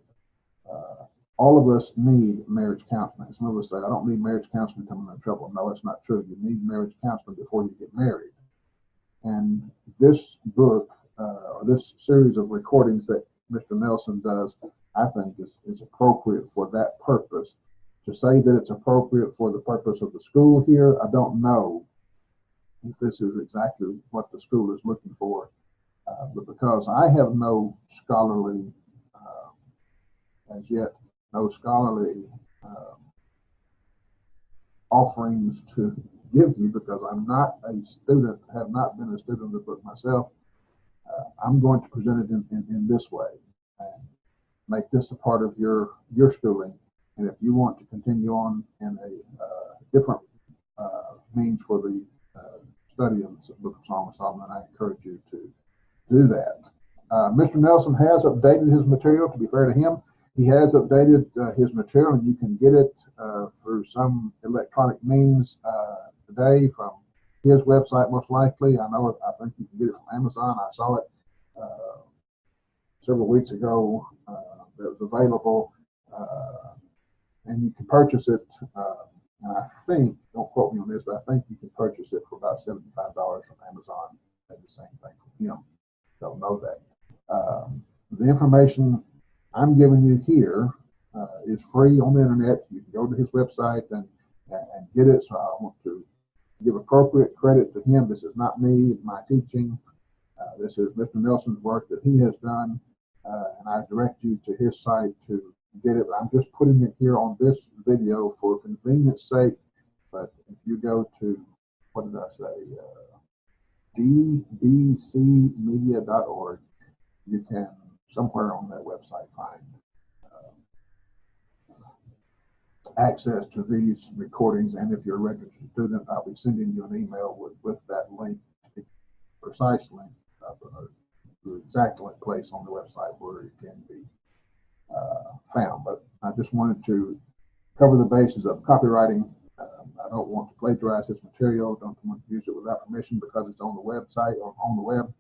S1: all of us need marriage counseling. Some of us say, I don't need marriage counseling to come into trouble. No, that's not true. You need marriage counseling before you get married. And this book, or this series of recordings that Mr. Nelson does, I think is appropriate for that purpose. To say that it's appropriate for the purpose of the school here, I don't know if this is exactly what the school is looking for. But because I have no scholarly, as yet, no scholarly offerings to give you, because I'm not a student, have not been a student of the book myself, I'm going to present it in this way and make this a part of your schooling. And if you want to continue on in a different means for the study of the book of Song of Solomon, I encourage you to do that. Mr. Nelson has updated his material. To be fair to him, he has updated his material, and you can get it through some electronic means today from his website, most likely. I think you can get it from Amazon. I saw it several weeks ago that was available, and you can purchase it. And I think, don't quote me on this, but I think you can purchase it for about $75 from Amazon. And the same thing from him. Don't know that. The information I'm giving you here is free on the internet. You can go to his website and get it. So I want to give appropriate credit to him. This is not me, my teaching. This is Mr. Nelson's work that he has done. And I direct you to his site to get it. I'm just putting it here on this video for convenience sake. But if you go to, what did I say? dbcmedia.org, you can somewhere on that website find access to these recordings. And if you're a registered student, I'll be sending you an email with that link, precise link, the exact link place on the website where it can be found. But I just wanted to cover the basis of copywriting. I don't want to plagiarize this material. Don't want to use it without permission because it's on the website or on the web.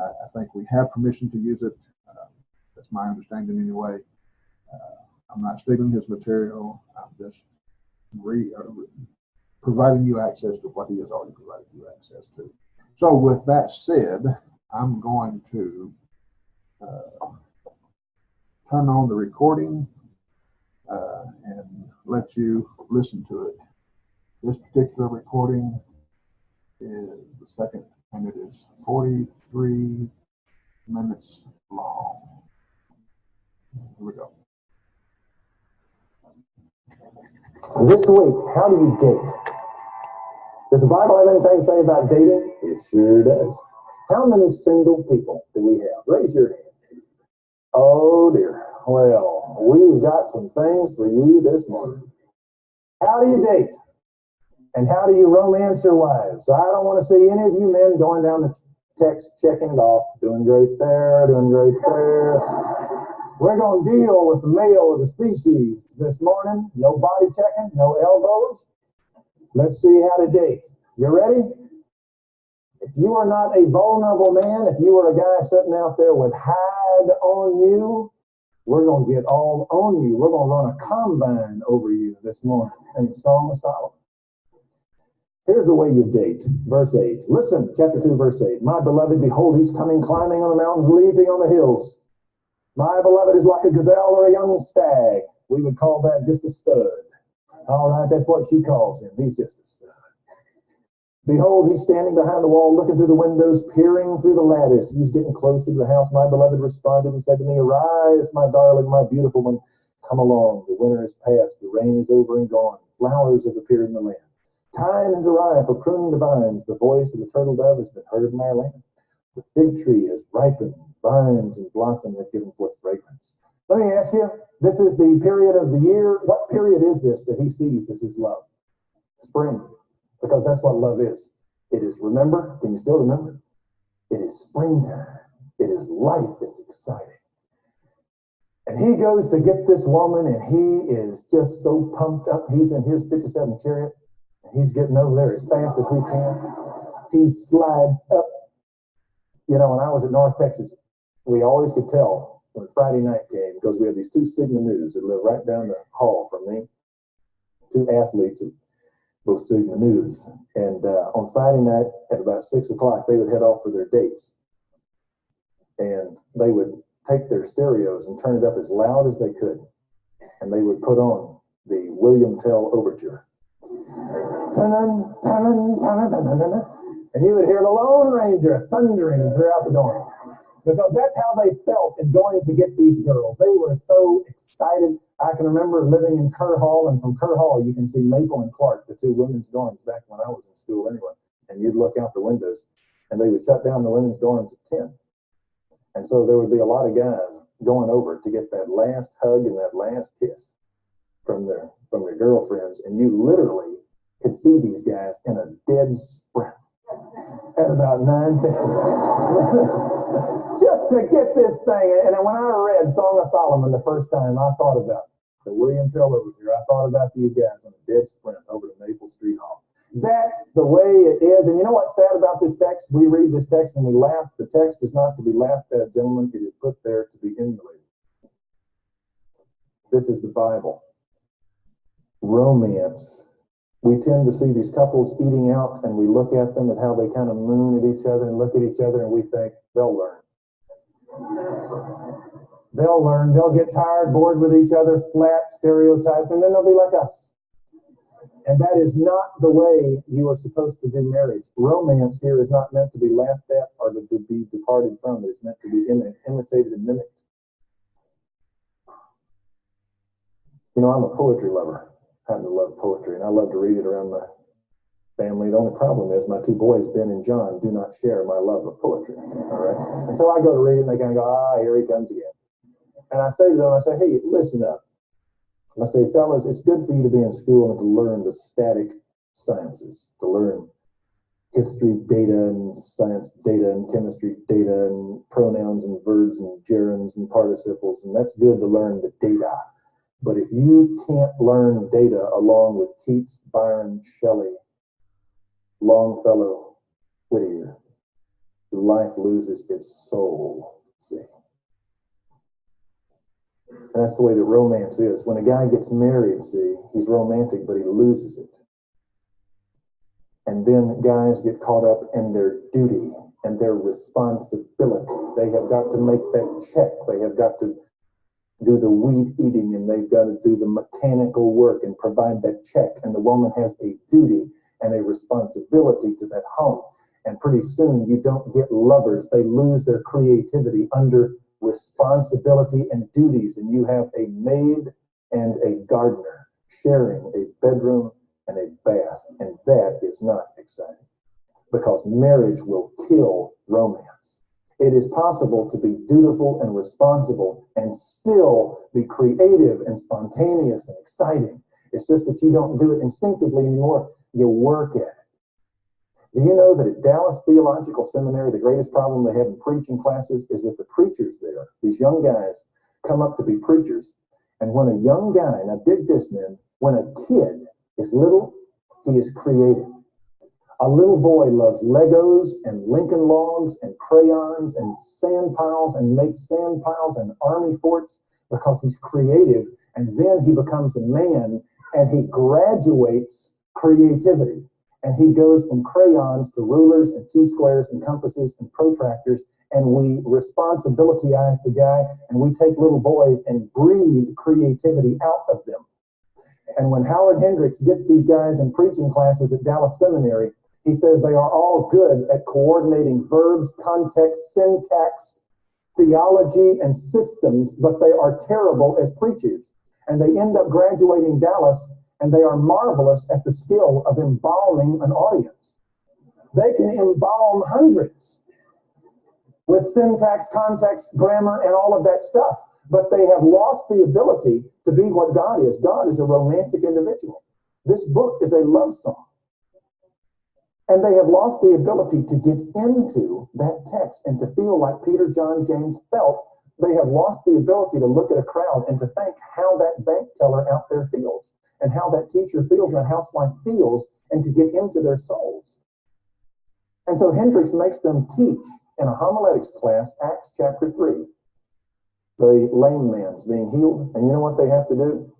S1: I think we have permission to use it. That's my understanding anyway. I'm not stealing his material. I'm just providing you access to what he has already provided you access to. So with that said, I'm going to turn on the recording and let you listen to it. This particular recording is the second, and it is 43 minutes long. Here we go.
S2: This week, how do you date? Does the Bible have anything to say about dating? It sure does. How many single people do we have? Raise your hand. Oh dear. Well, we've got some things for you this morning. How do you date? And how do you romance your wives? I don't want to see any of you men going down the text checking it off. Doing great there, doing great there. We're going to deal with the male of the species this morning. No body checking, no elbows. Let's see how to date. You ready? If you are not a vulnerable man, if you are a guy sitting out there with hide on you, we're going to get all on you. We're going to run a combine over you this morning in the Song of Solomon. Here's the way you date. Verse 8. Listen, chapter 2, verse 8. My beloved, behold, he's coming, climbing on the mountains, leaping on the hills. My beloved is like a gazelle or a young stag. We would call that just a stud. All right, that's what she calls him. He's just a stud. Behold, he's standing behind the wall, looking through the windows, peering through the lattice. He's getting closer to the house. My beloved responded and said to me, arise, my darling, my beautiful one. Come along. The winter is past. The rain is over and gone. Flowers have appeared in the land. Time has arrived for pruning the vines. The voice of the turtle dove has been heard in our land. The fig tree has ripened. Vines and blossom have given forth fragrance. Let me ask you, this is the period of the year. What period is this that he sees as his love? Spring. Because that's what love is. It is, remember, can you still remember? It is springtime. It is life. It's exciting. And he goes to get this woman, and he is just so pumped up. He's in his 57 chariot, and he's getting over there as fast as he can. He slides up. You know, when I was at North Texas, we always could tell when Friday night came because we had these two Sigma News that lived right down the hall from me. Two athletes of both Sigma News. And on Friday night at about 6 o'clock, they would head off for their dates. And they would take their stereos and turn it up as loud as they could. And they would put on the William Tell Overture. Dun-dun, dun-dun, dun-dun, dun-dun, dun-dun. And you would hear the Lone Ranger thundering throughout the dorm. Because that's how they felt in going to get these girls. They were so excited. I can remember living in Kerr Hall, and from Kerr Hall you can see Maple and Clark, the two women's dorms back when I was in school anyway. And you'd look out the windows, and they would shut down the women's dorms at 10. And so there would be a lot of guys going over to get that last hug and that last kiss from their girlfriends. And you literally could see these guys in a dead sprint at about 9:50. Just to get this thing. And when I read Song of Solomon the first time, I thought about the William Tell Overture. I thought about these guys in a dead sprint over to Maple Street Hall. That's the way it is. And you know what's sad about this text? We read this text and we laugh. The text is not to be laughed at, gentlemen. It is put there to be emulated. This is the Bible. Romance. We tend to see these couples eating out, and we look at them at how they kind of moon at each other and look at each other, and we think, they'll learn. They'll learn. They'll get tired, bored with each other, flat, stereotyped, and then they'll be like us. And that is not the way you are supposed to do marriage. Romance here is not meant to be laughed at or to be departed from. It is meant to be imitated and mimicked. You know, I'm a poetry lover. I happen to love poetry, and I love to read it around my family. The only problem is my two boys, Ben and John, do not share my love of poetry. All right? And so I go to read it, and they kind of go, here he comes again. And I say to them, I say, hey, listen up. I say, fellas, it's good for you to be in school and to learn the static sciences, to learn history data and science data and chemistry data and pronouns and verbs and gerunds and participles, and that's good to learn the data. But if you can't learn data along with Keats, Byron, Shelley, Longfellow, Whittier, life loses its soul. See? And that's the way that romance is. When a guy gets married, see, he's romantic, but he loses it. And then guys get caught up in their duty and their responsibility. They have got to make that check. They have got to do the weed eating, and they've got to do the mechanical work and provide that check. And the woman has a duty and a responsibility to that home. And pretty soon you don't get lovers. They lose their creativity under responsibility and duties. And you have a maid and a gardener sharing a bedroom and a bath. And that is not exciting, because marriage will kill romance. It is possible to be dutiful and responsible and still be creative and spontaneous and exciting. It's just that you don't do it instinctively anymore. You work at it. Do you know that at Dallas Theological Seminary, the greatest problem they have in preaching classes is that the preachers there, these young guys, come up to be preachers. And when a young guy, now dig this, man, when a kid is little, he is creative. A little boy loves Legos and Lincoln Logs and crayons and sand piles and makes sand piles and army forts because he's creative. And then he becomes a man and he graduates creativity. And he goes from crayons to rulers and T-squares and compasses and protractors. And we responsibilityize the guy, and we take little boys and breed creativity out of them. And when Howard Hendricks gets these guys in preaching classes at Dallas Seminary, he says they are all good at coordinating verbs, context, syntax, theology, and systems, but they are terrible as preachers. And they end up graduating Dallas, and they are marvelous at the skill of embalming an audience. They can embalm hundreds with syntax, context, grammar, and all of that stuff. But they have lost the ability to be what God is. God is a romantic individual. This book is a love song. And they have lost the ability to get into that text and to feel like Peter, John, James felt. They have lost the ability to look at a crowd and to think how that bank teller out there feels, and how that teacher feels, and that housewife feels, and to get into their souls. And so Hendricks makes them teach in a homiletics class, Acts chapter 3. The lame man's being healed. And you know what they have to do?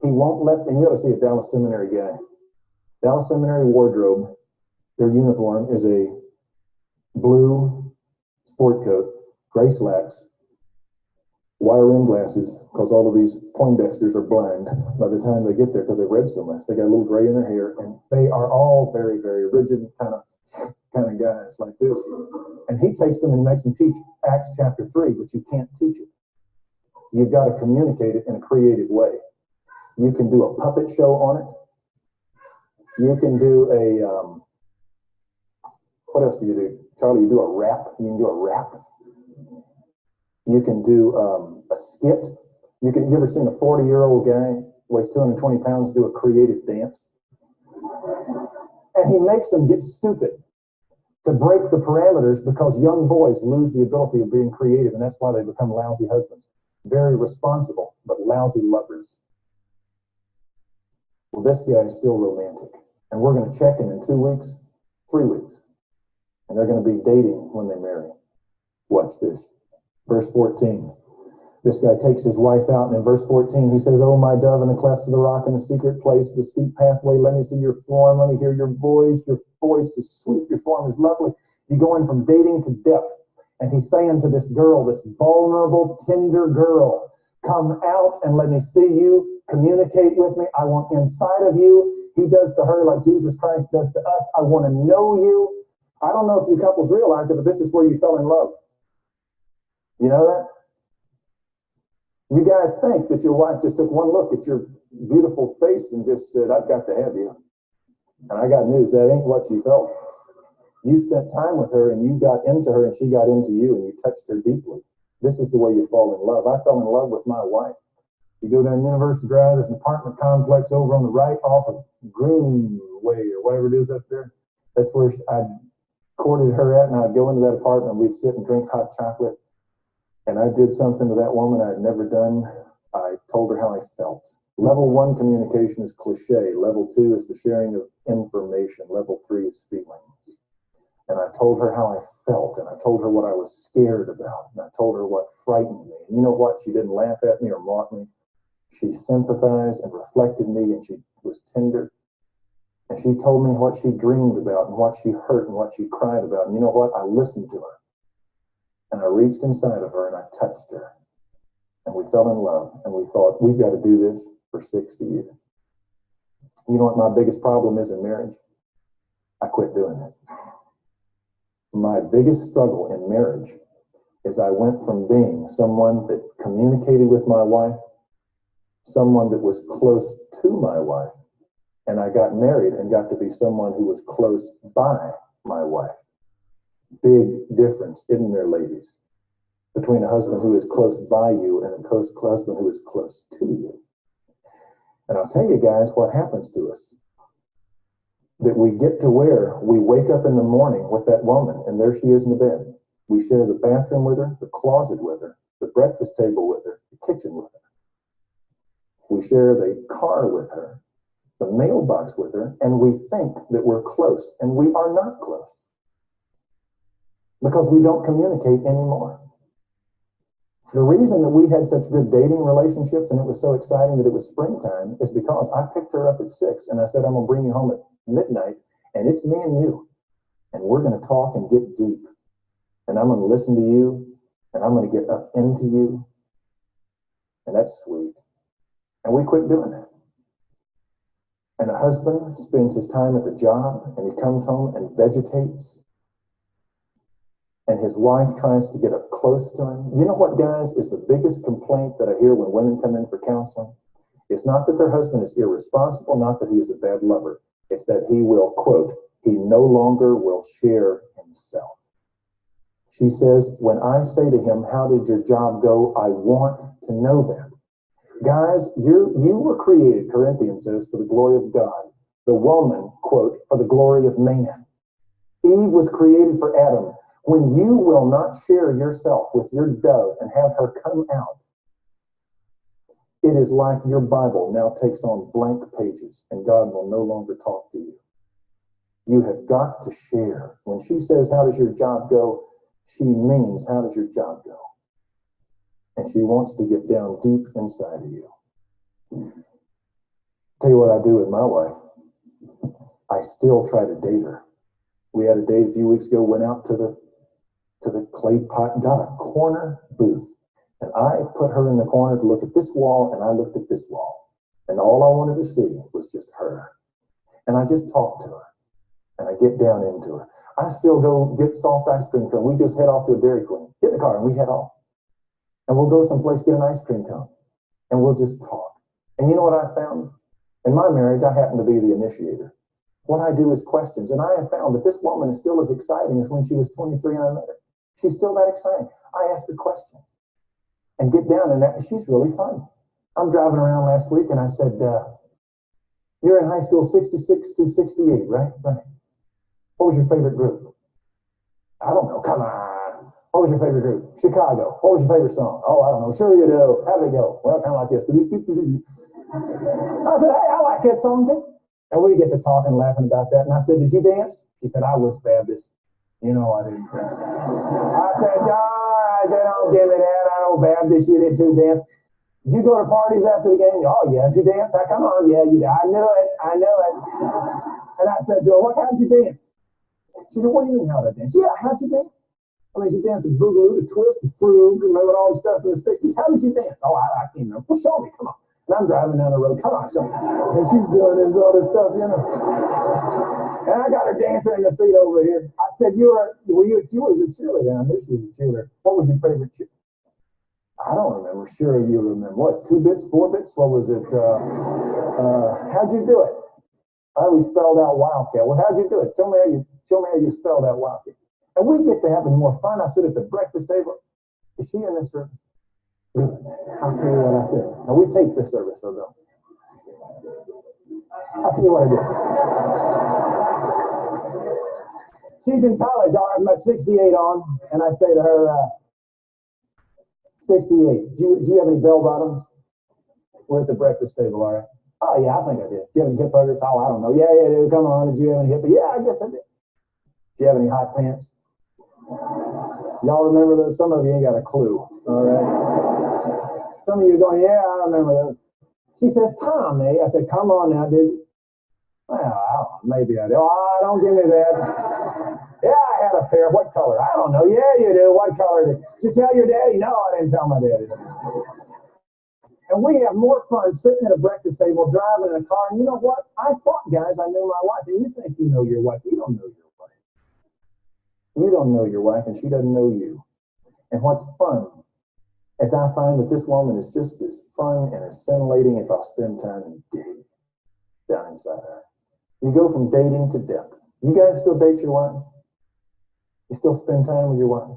S2: He won't let them. You ought to see a Dallas Seminary guy. Dallas Seminary wardrobe, their uniform is a blue sport coat, gray slacks, wire rim glasses, because all of these Poindexters are blind by the time they get there because they read so much. They got a little gray in their hair, and they are all very, very rigid kind of guys like this. And he takes them and makes them teach Acts chapter 3, but you can't teach it. You've got to communicate it in a creative way. You can do a puppet show on it. You can do a, what else do you do? Charlie, you do a rap. You can do a rap. You can do a skit. You ever seen a 40-year-old guy, weighs 220 pounds, do a creative dance? And he makes them get stupid to break the parameters, because young boys lose the ability of being creative, and that's why they become lousy husbands. Very responsible, but lousy lovers. Well, this guy is still romantic. And we're going to check him in 2 weeks, 3 weeks. And they're going to be dating when they marry. Watch this. Verse 14. This guy takes his wife out, and in verse 14, he says, "Oh, my dove, in the clefts of the rock, in the secret place, the steep pathway, let me see your form, let me hear your voice. Your voice is sweet, your form is lovely." You're going from dating to depth. And he's saying to this girl, this vulnerable, tender girl, "Come out and let me see you. Communicate with me. I want inside of you." He does to her like Jesus Christ does to us. "I want to know you." I don't know if you couples realize it, but this is where you fell in love. You know that? You guys think that your wife just took one look at your beautiful face and just said, "I've got to have you." And I got news, that ain't what she felt. You spent time with her, and you got into her, and she got into you, and you touched her deeply. This is the way you fall in love. I fell in love with my wife. You go down University Drive, there's an apartment complex over on the right off of Greenway or whatever it is up there. That's where I courted her at, and I'd go into that apartment, and we'd sit and drink hot chocolate. And I did something to that woman I had never done. I told her how I felt. Level 1 communication is cliche. Level 2 is the sharing of information. Level 3 is feelings. And I told her how I felt, and I told her what I was scared about, and I told her what frightened me. And you know what? She didn't laugh at me or mock me. She sympathized and reflected me, and she was tender. And she told me what she dreamed about and what she hurt and what she cried about. And you know what? I listened to her. And I reached inside of her and I touched her. And we fell in love. And we thought, we've got to do this for 60 years. You know what my biggest problem is in marriage? I quit doing it. My biggest struggle in marriage is I went from being someone that communicated with my wife, someone that was close to my wife, and I got married and got to be someone who was close by my wife. Big difference, isn't there, ladies, between a husband who is close by you and a husband who is close to you. And I'll tell you guys what happens to us. That we get to where we wake up in the morning with that woman, and there she is in the bed. We share the bathroom with her, the closet with her, the breakfast table with her, the kitchen with her. We share the car with her, the mailbox with her, and we think that we're close, and we are not close. Because we don't communicate anymore. The reason that we had such good dating relationships and it was so exciting that it was springtime is because I picked her up at 6 and I said, I'm going to bring you home at midnight and it's me and you. And we're going to talk and get deep. And I'm going to listen to you and I'm going to get up into you. And that's sweet. And we quit doing that. And a husband spends his time at the job and he comes home and vegetates. And his wife tries to get up close to him. You know what, guys, is the biggest complaint that I hear when women come in for counseling? It's not that their husband is irresponsible, not that he is a bad lover. It's that he will, quote, he no longer will share himself. She says, when I say to him, how did your job go? I want to know that. Guys, you were created, Corinthians says, for the glory of God. The woman, quote, for the glory of man. Eve was created for Adam. When you will not share yourself with your dove and have her come out, it is like your Bible now takes on blank pages and God will no longer talk to you. You have got to share. When she says, how does your job go? She means, how does your job go? And she wants to get down deep inside of you. Tell you what I do with my wife. I still try to date her. We had a date a few weeks ago, went out to the clay pot and got a corner booth. And I put her in the corner to look at this wall, and I looked at this wall. And all I wanted to see was just her. And I just talked to her. And I get down into her. I still go get soft ice cream cone. We just head off to a Dairy Queen. Get in the car and we head off. And we'll go someplace, get an ice cream cone. And we'll just talk. And you know what I found? In my marriage, I happen to be the initiator. What I do is questions. And I have found that this woman is still as exciting as when she was 23 and I met her. She's still that exciting. I ask her questions and get down in that. She's really fun. I'm driving around last week and I said, you're in high school 66 to 68, right? Right. What was your favorite group? I don't know. Come on. What was your favorite group? Chicago. What was your favorite song? Oh, I don't know. Sure you do. How did it go? Well, kind of like this. I said, hey, I like that song too. And we get to talking, laughing about that. And I said, did you dance? She said, I was Baptist. You know I didn't. I said, don't give me that. I know Baptist, you did too, dance. Did you go to parties after the game? Oh, yeah. Did you dance? Come on. Yeah, you did. I knew it. And I said to her, how'd you dance? She said, what do you mean, how'd I dance? Yeah, how'd you dance? I mean, you danced the boogaloo, the twist, the frug, remember all the stuff in the 60s? How did you dance? Oh, I can't remember. Well, show me. Come on. And I'm driving down the road. Come on, show me. And she's doing all this stuff, you know. And I got her dancing in the seat over here. I said, you was a cheerleader. I knew she was a cheerleader. What was your favorite cheer? I don't remember. Sure you remember. What, 2 bits, 4 bits? What was it? How'd you do it? I always spelled out Wildcat. Well, how'd you do it? Show me how you spelled out Wildcat. And we get to having more fun. I sit at the breakfast table. Is she in this service? Good. I'll tell you what I said. Now, we tape this service, so don't. I'll tell you what I did. She's in college. I'm at 68 on, and I say to her, 68, do you have any bell bottoms? We're at the breakfast table, all right? Oh, yeah, I think I did. Do you have any hip huggers? Oh, I don't know. Yeah, dude, come on. Did you have any hip? Yeah, I guess I did. Do you have any hot pants? Y'all remember those? Some of you ain't got a clue. All right. Some of you are going, yeah, I remember those. She says, Tom, eh? I said, come on now, dude. Well, maybe I do. Oh, don't give me that. Yeah, I had a pair. What color? I don't know. Yeah, you do. What color? Did you tell your daddy? No, I didn't tell my daddy. And we have more fun sitting at a breakfast table, driving in a car. And you know what? I thought, guys, I knew my wife. And you think you know your wife. You don't know your wife. You don't know your wife, and she doesn't know you. And what's fun is I find that this woman is just as fun and as scintillating if I'll spend time and dig down inside her. You go from dating to depth. You guys still date your wife? You still spend time with your wife?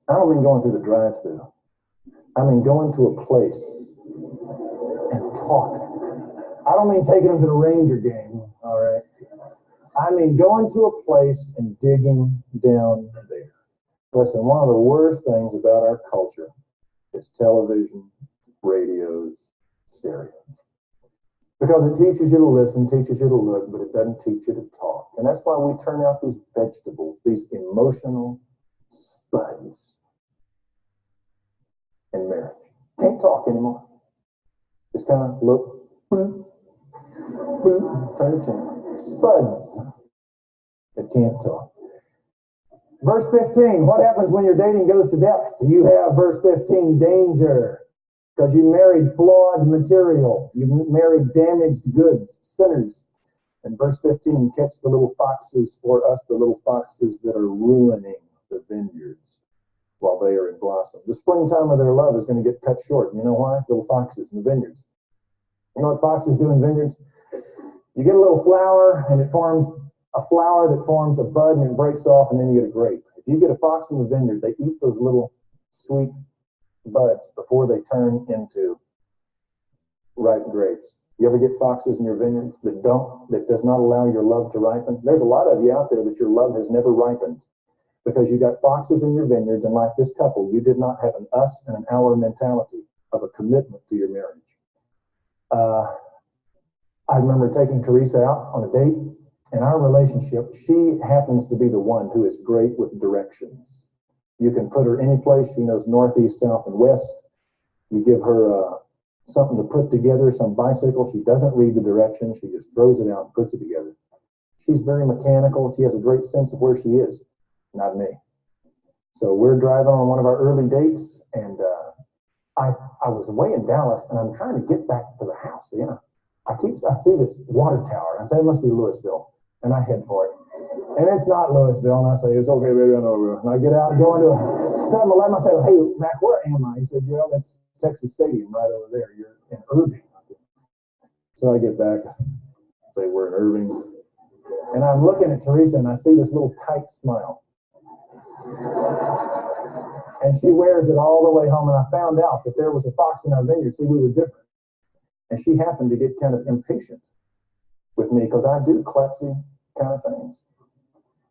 S2: I don't mean going through the drive-thru. I mean going to a place and talking. I don't mean taking them to the Ranger game, all right? I mean going to a place and digging down there. Listen, one of the worst things about our culture is television, radios, stereos. Because it teaches you to listen, teaches you to look, but it doesn't teach you to talk. And that's why we turn out these vegetables, these emotional spuds in marriage. Can't talk anymore. Just kind of look, boop, boop, turn the channel. Spuds that can't talk. Verse 15, what happens when your dating goes to depth? You have, verse 15, danger. Because you married flawed material. You married damaged goods, sinners. And verse 15, catch the little foxes for us, the little foxes that are ruining the vineyards while they are in blossom. The springtime of their love is going to get cut short. You know why? Little foxes in the vineyards. You know what foxes do in vineyards? You get a little flower, and it forms a flower that forms a bud, and it breaks off, and then you get a grape. If you get a fox in the vineyard, they eat those little sweet buds before they turn into ripe grapes. You ever get foxes in your vineyards that does not allow your love to ripen? There's a lot of you out there that your love has never ripened because you got foxes in your vineyards, and like this couple, you did not have an us and an our mentality of a commitment to your marriage. I remember taking Teresa out on a date. In our relationship, she happens to be the one who is great with directions. You can put her any place. She knows north, east, south, and west. You give her something to put together, some bicycle. She doesn't read the directions. She just throws it out and puts it together. She's very mechanical. She has a great sense of where she is. Not me. So we're driving on one of our early dates, and I was away in Dallas, and I'm trying to get back to the house. You know, I see this water tower. I say it must be Louisville, and I head for it. And it's not Louisville, and I say, it's okay, baby, I know. And I get out and go into a 7-Eleven. I say, hey, Mac, where am I? He said, well, that's Texas Stadium right over there. You're in Irving. So I get back, say, we're in Irving. And I'm looking at Teresa, and I see this little tight smile. And she wears it all the way home, and I found out that there was a fox in our vineyard. See, we were different. And she happened to get kind of impatient with me because I do klutzy kind of things.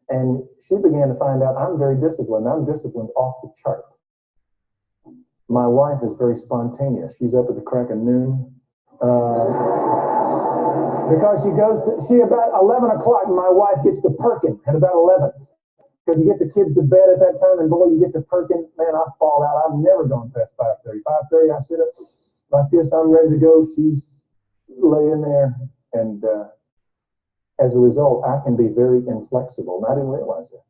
S2: And she began to find out I'm very disciplined. I'm disciplined off the chart. My wife is very spontaneous. She's up at the crack of noon. Because she about 11 o'clock, and my wife gets to perking at about 11. Because you get the kids to bed at that time, and boy, you get to perking, man, I fall out. I've never gone past 5:30. 5:30, I sit up like this, I'm ready to go. She's laying there, and as a result, I can be very inflexible, and I didn't realize that.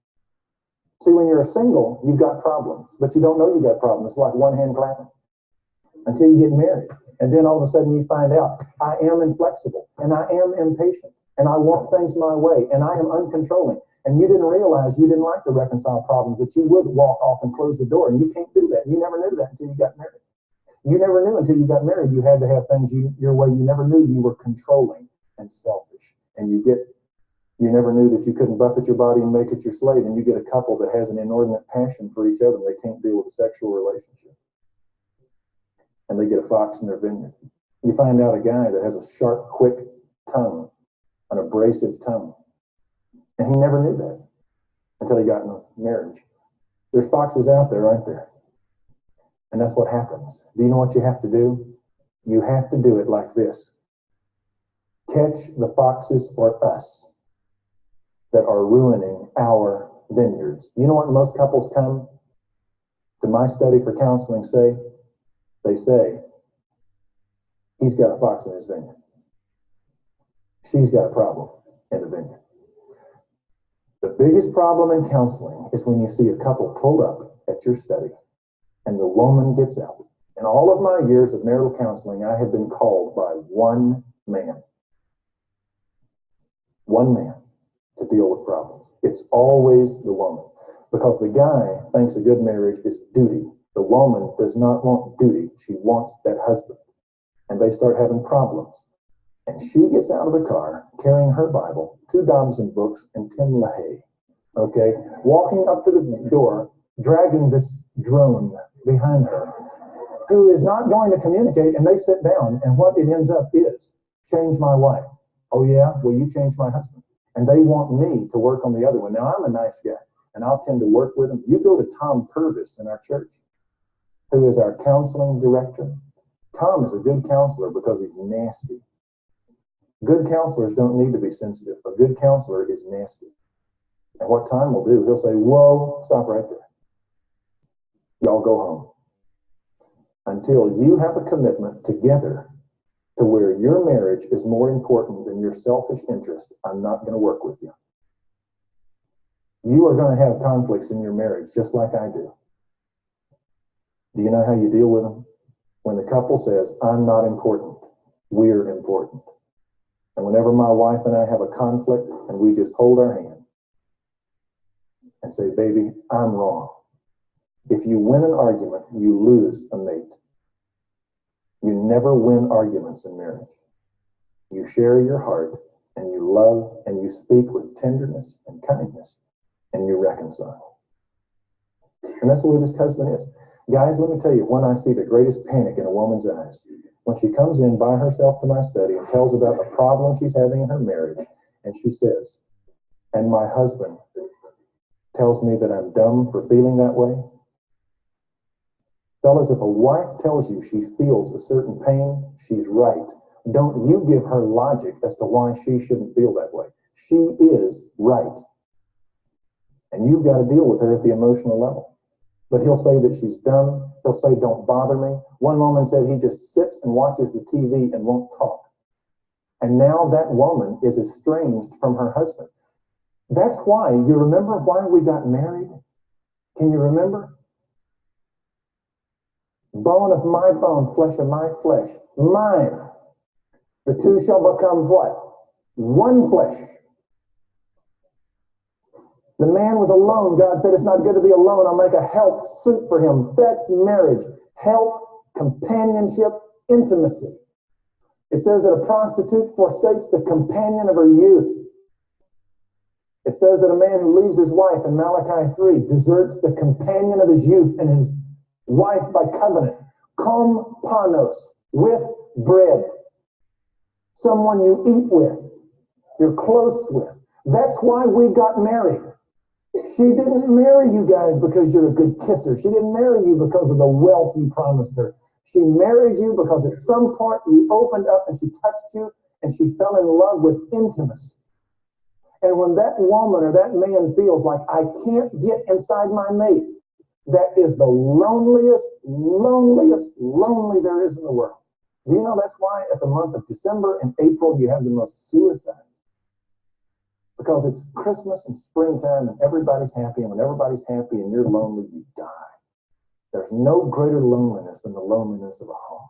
S2: See, when you're a single, you've got problems, but you don't know you've got problems. It's like one hand clapping until you get married. And then all of a sudden you find out, I am inflexible, and I am impatient, and I want things my way, and I am uncontrolling. And you didn't realize you didn't like to reconcile problems, that you would walk off and close the door, and you can't do that. You never knew that until you got married. You never knew until you got married you had to have things your way. You never knew you were controlling and selfish. And you never knew that you couldn't buffet your body and make it your slave. And you get a couple that has an inordinate passion for each other. They can't deal with a sexual relationship. And they get a fox in their vineyard. You find out a guy that has a sharp, quick tongue, an abrasive tongue. And he never knew that until he got in a marriage. There's foxes out there, aren't there? And that's what happens. Do you know what you have to do? You have to do it like this. Catch the foxes for us. that are ruining our vineyards. You know what most couples come to my study for counseling say? They say, he's got a fox in his vineyard. She's got a problem in the vineyard. The biggest problem in counseling is when you see a couple pull up at your study and the woman gets out. In all of my years of marital counseling, I have been called by one man to deal with problems. It's always the woman, because the guy thinks a good marriage is duty. The woman does not want duty. She wants that husband. And they start having problems. And she gets out of the car carrying her Bible, 2 Dobson books, and Tim LaHaye. Okay? Walking up to the door, dragging this drone behind her, who is not going to communicate, and they sit down, and what it ends up is, change my wife. Oh yeah? Well, you change my husband. And they want me to work on the other one. Now, I'm a nice guy, and I'll tend to work with them. You go to Tom Purvis in our church, who is our counseling director. Tom is a good counselor because he's nasty. Good counselors don't need to be sensitive. A good counselor is nasty. And what Tom will do, he'll say, whoa, stop right there. Y'all go home. Until you have a commitment together to where your marriage is more important than your selfish interest, I'm not going to work with you. You are going to have conflicts in your marriage just like I do. Do you know how you deal with them? When the couple says, I'm not important, we're important. And whenever my wife and I have a conflict and we just hold our hand and say, baby, I'm wrong. If you win an argument, you lose a mate. You never win arguments in marriage. You share your heart and you love and you speak with tenderness and kindness and you reconcile. And that's the way this husband is. Guys, let me tell you, when I see the greatest panic in a woman's eyes, when she comes in by herself to my study and tells about a problem she's having in her marriage, and she says, and my husband tells me that I'm dumb for feeling that way. Fellas, if a wife tells you she feels a certain pain, she's right. Don't you give her logic as to why she shouldn't feel that way. She is right. And you've got to deal with her at the emotional level. But he'll say that she's dumb. He'll say, don't bother me. One woman said he just sits and watches the TV and won't talk. And now that woman is estranged from her husband. That's why, you remember why we got married? Can you remember? Bone of my bone, flesh of my flesh, mine. The two shall become what? One flesh. The man was alone. God said, it's not good to be alone. I'll make a help suit for him. That's marriage. Help, companionship, intimacy. It says that a prostitute forsakes the companion of her youth. It says that a man who leaves his wife in Malachi 3 deserts the companion of his youth and his wife by covenant. Kompanos, with bread. Someone you eat with, you're close with. That's why we got married. She didn't marry you guys because you're a good kisser. She didn't marry you because of the wealth you promised her. She married you because at some point you opened up and she touched you and she fell in love with intimacy. And when that woman or that man feels like, I can't get inside my mate, that is the lonely there is in the world. Do you know that's why at the month of December and April you have the most suicide? Because it's Christmas and springtime and everybody's happy, and when everybody's happy and you're lonely, you die. There's no greater loneliness than the loneliness of a home.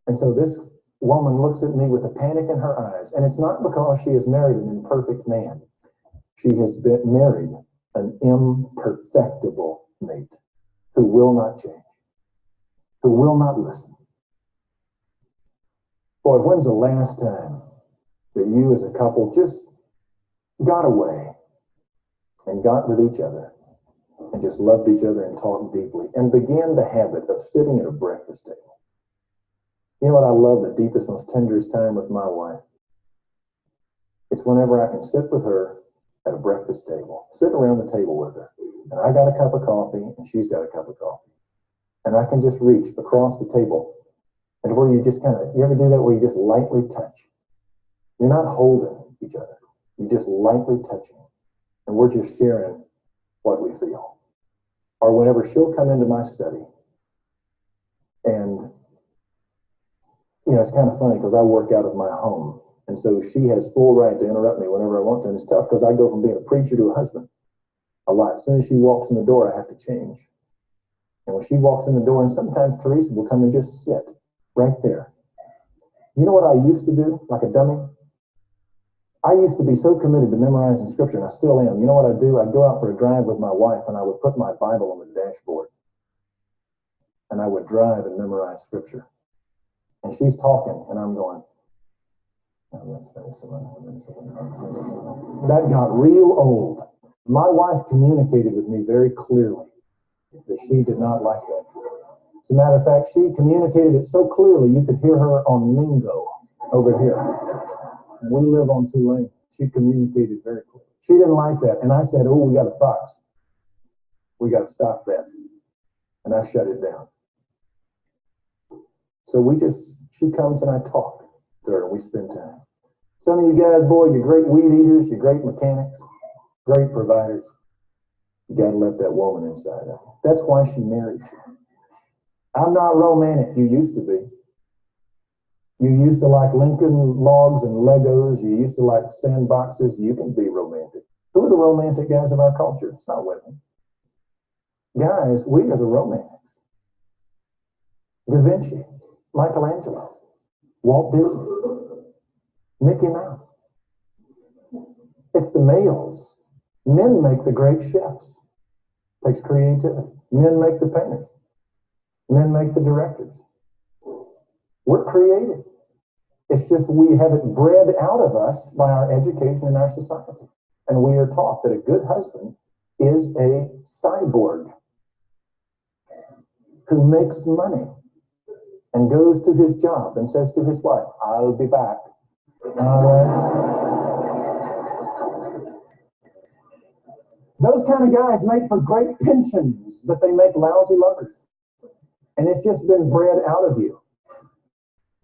S2: And so this woman looks at me with a panic in her eyes, and it's not because she has married an imperfect man. She has been married an imperfectible mate who will not change, who will not listen. Boy, when's the last time that you as a couple just got away and got with each other and just loved each other and talked deeply and began the habit of sitting at a breakfast table? You know what I love the deepest, most tenderest time with my wife? It's whenever I can sit with her at a breakfast table, sit around the table with her, and I got a cup of coffee and she's got a cup of coffee. And I can just reach across the table and where you just you ever do that where you just lightly touch? You're not holding each other. You just lightly touching. And we're just sharing what we feel. Or whenever she'll come into my study, and, you know, it's kind of funny because I work out of my home. And so she has full right to interrupt me whenever I want to. And it's tough because I go from being a preacher to a husband a lot. As soon as she walks in the door, I have to change. And when she walks in the door, and sometimes Teresa will come and just sit right there. You know what I used to do, like a dummy? I used to be so committed to memorizing scripture, and I still am. You know what I do? I'd go out for a drive with my wife, and I would put my Bible on the dashboard. And I would drive and memorize scripture. And she's talking, and I'm going, that got real old. My wife communicated with me very clearly that she did not like that. As a matter of fact, she communicated it so clearly you could hear her on Mingo over here. We live on Tulane. She communicated very clearly. She didn't like that. And I said, oh, we got a fox. We got to stop that. And I shut it down. So she comes and I talk to her and we spend time. Some of you guys, boy, you're great weed eaters, you're great mechanics, great providers. You got to let that woman inside out. That's why she married you. I'm not romantic. You used to be. You used to like Lincoln logs and Legos. You used to like sandboxes. You can be romantic. Who are the romantic guys of our culture? It's not women. Guys, we are the romantics. Da Vinci, Michelangelo, Walt Disney, Mickey Mouse. It's the males. Men make the great chefs. Takes creativity. Men make the painters. Men make the directors. We're creative. It's just we have it bred out of us by our education and our society. And we are taught that a good husband is a cyborg who makes money and goes to his job and says to his wife, I'll be back. All right. Those kind of guys make for great pensions, but they make lousy lovers. And it's just been bred out of you.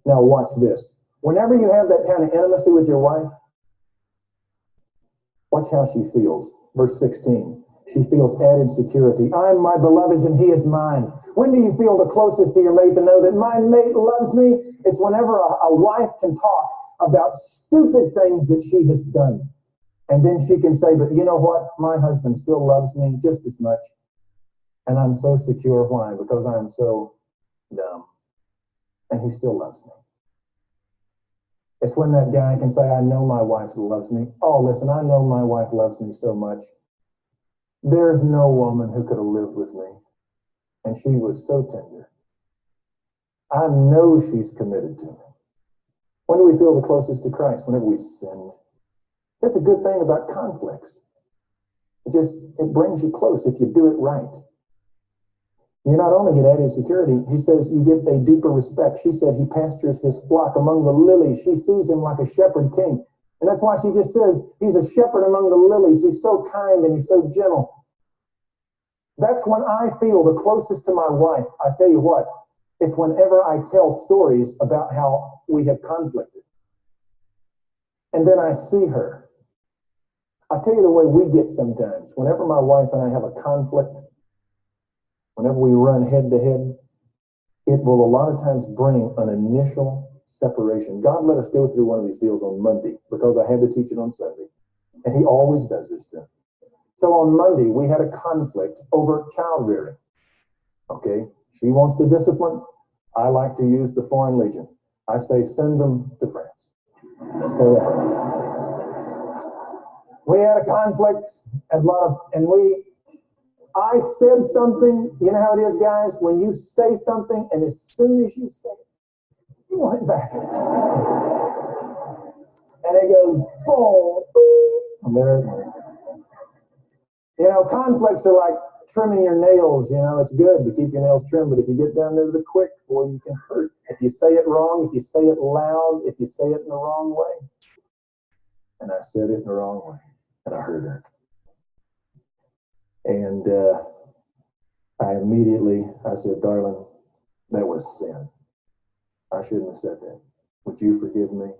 S2: Now watch this. Whenever you have that kind of intimacy with your wife, watch how she feels. Verse 16. She feels added security. I'm my beloved's and he is mine. When do you feel the closest to your mate to know that my mate loves me? It's whenever a wife can talk about stupid things that she has done. And then she can say, but you know what? My husband still loves me just as much. And I'm so secure. Why? Because I'm so dumb. And he still loves me. It's when that guy can say, I know my wife loves me. Oh, listen, I know my wife loves me so much. There's no woman who could have lived with me. And she was so tender. I know she's committed to me. When do we feel the closest to Christ? Whenever we sinned. That's a good thing about conflicts. It brings you close if you do it right. You not only get added security, he says you get a deeper respect. She said he pastures his flock among the lilies. She sees him like a shepherd king. And that's why she just says he's a shepherd among the lilies. He's so kind and he's so gentle. That's when I feel the closest to my wife. I tell you what, it's whenever I tell stories about how we have conflicted. And then I see her. I'll tell you the way we get sometimes. Whenever my wife and I have a conflict, whenever we run head to head, it will a lot of times bring an initial separation. God let us go through one of these deals on Monday because I had to teach it on Sunday. And he always does this to me. So on Monday, we had a conflict over child rearing. Okay, she wants to discipline. I like to use the Foreign Legion. I say, send them to France. For that. We had a conflict, I said something. You know how it is, guys? When you say something, and as soon as you say it, you want it back. And it goes, boom, and there it went. You know, conflicts are like trimming your nails. You know, it's good to keep your nails trimmed, but if you get down there to the quick, boy, you can hurt. If you say it wrong, if you say it loud, if you say it in the wrong way. And I said it in the wrong way. And I heard her. And I said, darling, that was sin. I shouldn't have said that. Would you forgive me?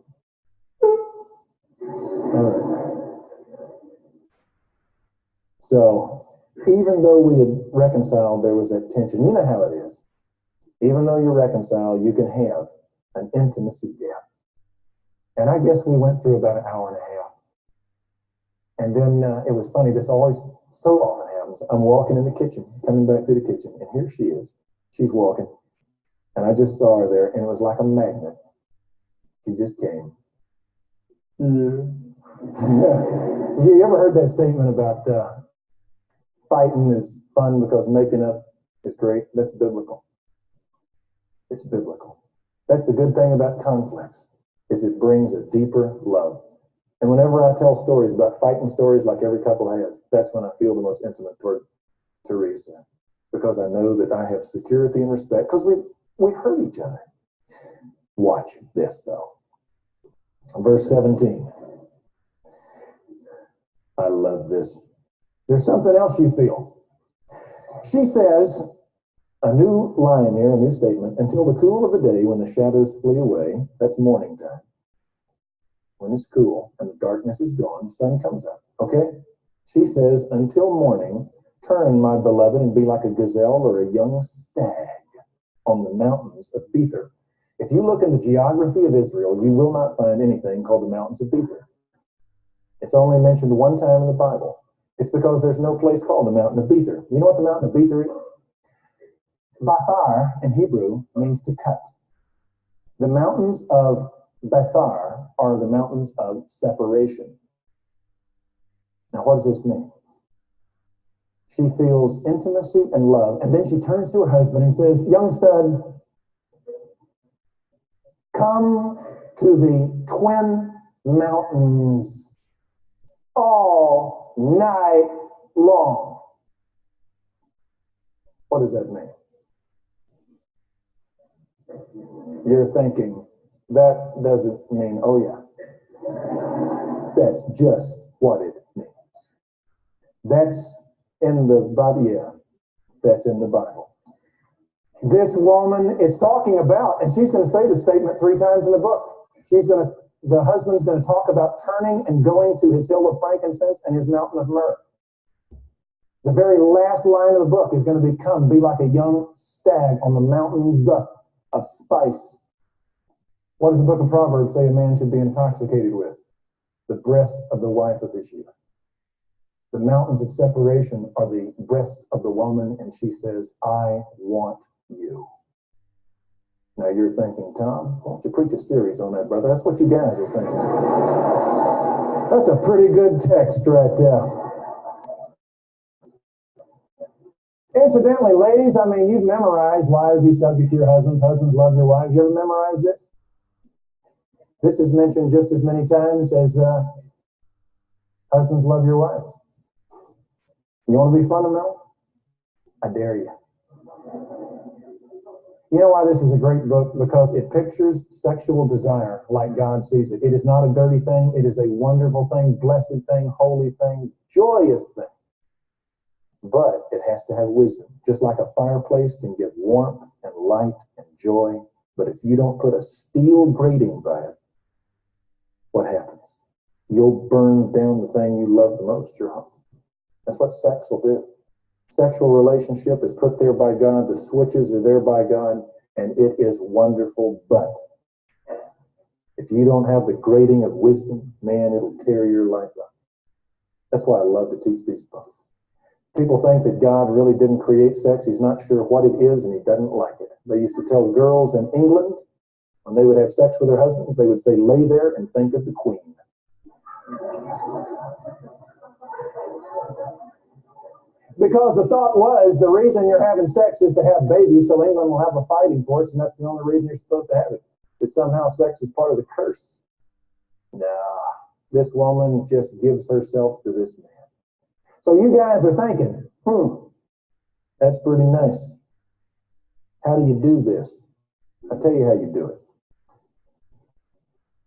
S2: So even though we had reconciled, there was that tension. You know how it is. Even though you reconcile, you can have an intimacy gap. And I guess we went through about an hour and a half. And then it was funny. This always so often happens. I'm walking in the kitchen, coming back through the kitchen, and here she is. She's walking. And I just saw her there, and it was like a magnet. She just came. You ever heard that statement about fighting is fun because making up is great? That's biblical. It's biblical. That's the good thing about conflicts, is it brings a deeper love. And whenever I tell stories about fighting stories like every couple has, that's when I feel the most intimate toward Teresa, because I know that I have security and respect, because we've hurt each other. Watch this, though. Verse 17. I love this. There's something else you feel. She says, a new line here, a new statement, until the cool of the day when the shadows flee away. That's morning time. When it's cool and the darkness is gone, the sun comes up. Okay? She says, until morning, turn, my beloved, and be like a gazelle or a young stag on the mountains of Bether. If you look in the geography of Israel, you will not find anything called the mountains of Bether. It's only mentioned one time in the Bible. It's because there's no place called the mountain of Bether. You know what the mountain of Bether is? Bathar in Hebrew means to cut. The mountains of Bathar are the mountains of separation. Now, what does this mean? She feels intimacy and love, and then she turns to her husband and says, young stud, come to the twin mountains all night long. What does that mean? You're thinking, that doesn't mean, oh yeah. That's just what it means. That's in the Bible. Yeah, that's in the Bible. This woman, it's talking about, and she's going to say the statement 3 times in the book. The husband's going to talk about turning and going to his hill of frankincense and his mountain of myrrh. The very last line of the book is going to be like a young stag on the mountains of spice. What does the book of Proverbs say a man should be intoxicated with? The breast of the wife of his youth. The mountains of separation are the breast of the woman, and she says, I want you. Now you're thinking, Tom, why don't you preach a series on that, brother? That's what you guys are thinking. That's a pretty good text right there. Incidentally, ladies, I mean, you've memorized wives be subject to your husbands, husbands love your wives. You ever memorize this? This is mentioned just as many times as husbands love your wives. You want to be fundamental? I dare you. You know why this is a great book? Because it pictures sexual desire like God sees it. It is not a dirty thing. It is a wonderful thing, blessed thing, holy thing, joyous thing. But it has to have wisdom. Just like a fireplace can give warmth and light and joy. But if you don't put a steel grating by it, what happens? You'll burn down the thing you love the most, your home. That's what sex will do. Sexual relationship is put there by God. The switches are there by God, and it is wonderful. But if you don't have the grating of wisdom, man, it'll tear your life up. That's why I love to teach these books. People think that God really didn't create sex. He's not sure what it is, and he doesn't like it. They used to tell girls in England, when they would have sex with their husbands, they would say, lay there and think of the Queen. Because the thought was, the reason you're having sex is to have babies, so England will have a fighting force, and that's the only reason you're supposed to have it. That somehow sex is part of the curse. Nah, this woman just gives herself to this man. So you guys are thinking, that's pretty nice. How do you do this? I'll tell you how you do it.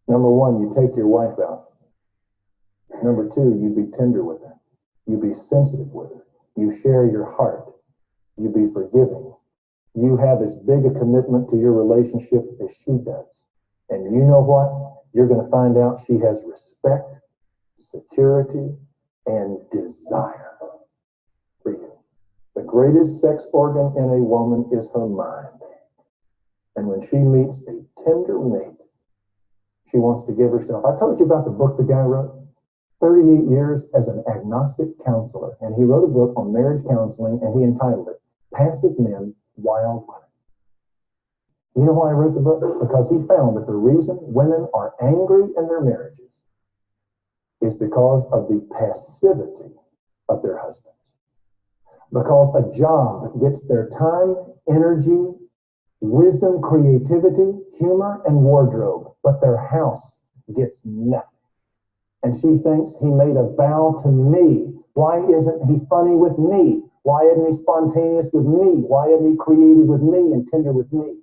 S2: Number 1, you take your wife out. Number 2, you be tender with her. You be sensitive with her. You share your heart. You be forgiving. You have as big a commitment to your relationship as she does. And you know what? you're going to find out she has respect, security, and desire for you. The greatest sex organ in a woman is her mind. And when she meets a tender mate, she wants to give herself. I told you about the book the guy wrote. 38 years as an agnostic counselor. And he wrote a book on marriage counseling, and he entitled it, Passive Men, Wild Women. You know why I wrote the book? Because he found that the reason women are angry in their marriages is because of the passivity of their husbands. Because a job gets their time, energy, wisdom, creativity, humor, and wardrobe, but their house gets nothing. And she thinks he made a vow to me. Why isn't he funny with me? Why isn't he spontaneous with me? Why isn't he creative with me and tender with me?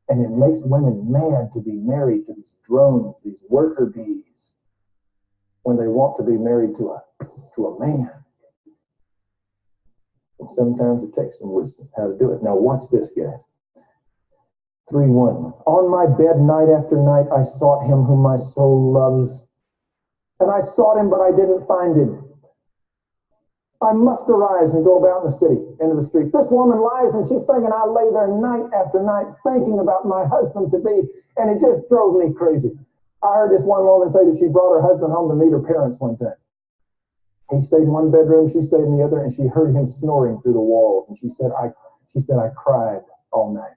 S2: And it makes women mad to be married to these drones, these worker bees, when they want to be married to a man. And sometimes it takes some wisdom how to do it. Now watch this, guys. 3:1. On my bed night after night, I sought him whom my soul loves. And I sought him, but I didn't find him. I must arise and go about in the city, into the street. This woman lies and she's thinking I lay there night after night thinking about my husband to be, and it just drove me crazy. I heard this one woman say that she brought her husband home to meet her parents one time. He stayed in one bedroom, she stayed in the other, and she heard him snoring through the walls. And she said, I cried all night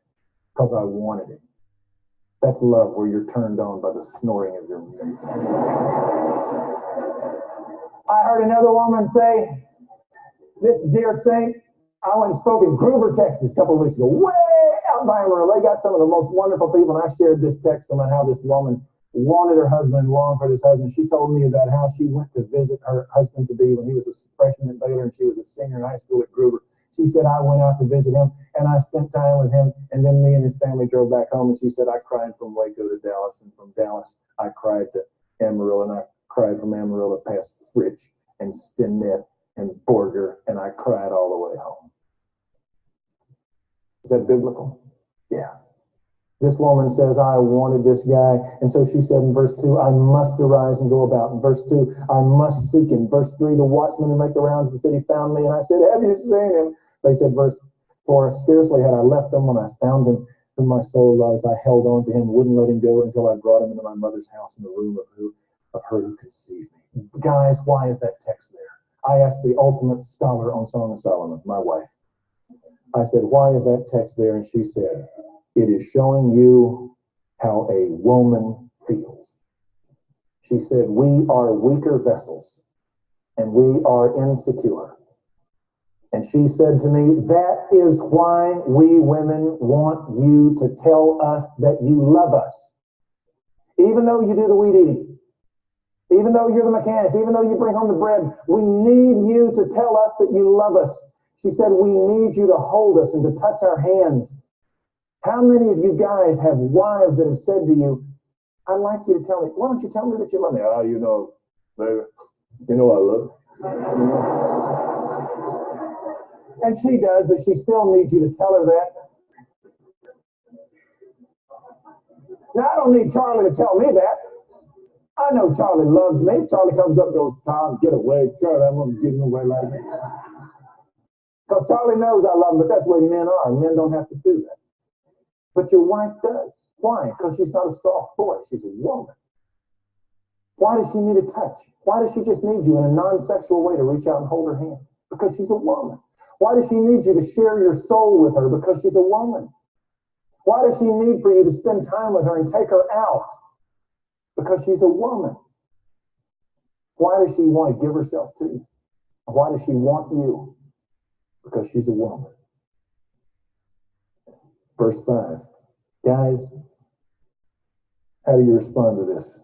S2: because I wanted him. That's love, where you're turned on by the snoring of your mate. I heard another woman say, this dear saint, I went and spoke in Gruber, Texas a couple of weeks ago, way out by Amarillo. They got some of the most wonderful people, and I shared this text about how this woman wanted her husband, longed for this husband. She told me about how she went to visit her husband-to-be when he was a freshman at Baylor and she was a senior in high school at Gruber. She said, I went out to visit him, and I spent time with him, and then me and his family drove back home, and she said, I cried from Waco to Dallas, and from Dallas, I cried to Amarillo, and I cried from Amarillo past Fritch and Stinnett and Borger, and I cried all the way home. Is that biblical? Yeah. This woman says, I wanted this guy. And so she said in verse 2, I must arise and go about. In verse 2, I must seek him. Verse 3, the watchmen who make the rounds of the city found me. And I said, have you seen him? They said, verse 4, scarcely had I left them when I found him, whom my soul loves. I held on to him, wouldn't let him go until I brought him into my mother's house in the room of her who conceived me. Guys, why is that text there? I asked the ultimate scholar on Song of Solomon, my wife. I said, why is that text there? And she said, it is showing you how a woman feels. She said, we are weaker vessels and we are insecure. And she said to me, that is why we women want you to tell us that you love us. Even though you do the weed eating, even though you're the mechanic, even though you bring home the bread, we need you to tell us that you love us. She said, we need you to hold us and to touch our hands. How many of you guys have wives that have said to you, I'd like you to tell me, why don't you tell me that you love me? Oh, you know, baby, you know I love you. And she does, but she still needs you to tell her that. Now, I don't need Charlie to tell me that. I know Charlie loves me. Charlie comes up and goes, Tom, get away. Charlie, I'm going to give him away like that. Because Charlie knows I love him, but that's the way men are. Men don't have to do that. But your wife does. Why? Because she's not a soft boy. She's a woman. Why does she need a touch? Why does she just need you in a non-sexual way to reach out and hold her hand? Because she's a woman. Why does she need you to share your soul with her? Because she's a woman. Why does she need for you to spend time with her and take her out? Because she's a woman. Why does she want to give herself to you? Why does she want you? Because she's a woman. Verse 5. Guys, how do you respond to this?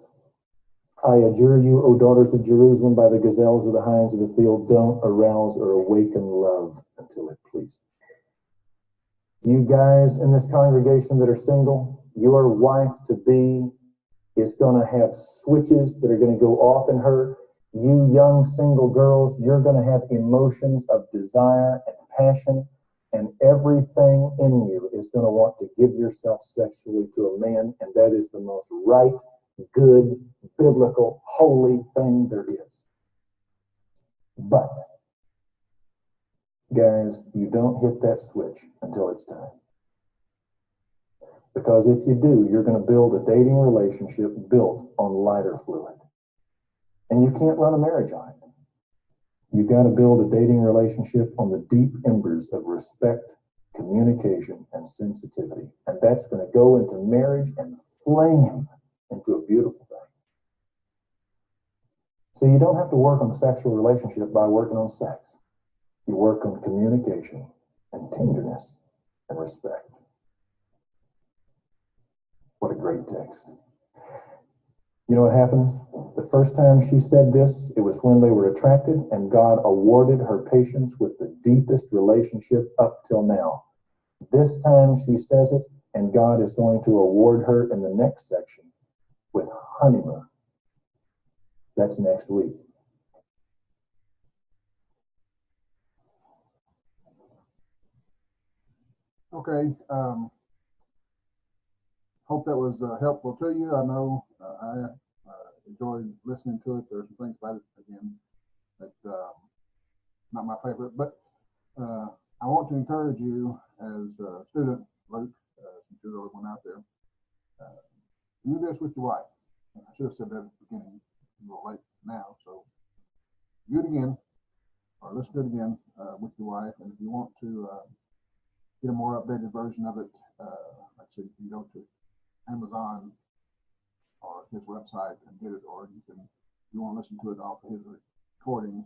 S2: I adjure you, O daughters of Jerusalem, by the gazelles or the hinds of the field, don't arouse or awaken love until it pleases. You guys in this congregation that are single, your wife to be is going to have switches that are going to go off in her. You young single girls, you're going to have emotions of desire and passion, and everything in you is going to want to give yourself sexually to a man, and that is the most right, good, biblical, holy thing there is. But, guys, you don't hit that switch until it's time. Because if you do, you're going to build a dating relationship built on lighter fluid. And you can't run a marriage on it. You've got to build a dating relationship on the deep embers of respect, communication, and sensitivity. And that's going to go into marriage and flame into a beautiful thing. So you don't have to work on the sexual relationship by working on sex. You work on communication and tenderness and respect. What a great text. You know what happened? The first time she said this, it was when they were attracted, and God awarded her patience with the deepest relationship up till now. This time she says it, and God is going to award her in the next section with honeymoon. That's next week.
S1: Okay. Hope that was helpful to you. I know I enjoyed listening to it. There's some things about it, again, that not my favorite, but I want to encourage you as a student, Luke, since you're the only one out there, do this with your wife. And I should have said that at the beginning, a little late now, so do it again, or listen to it again with your wife. And if you want to get a more updated version of it, like I said, you can go to Amazon or his website and get it, or you can, if you want to listen to it off of his recording,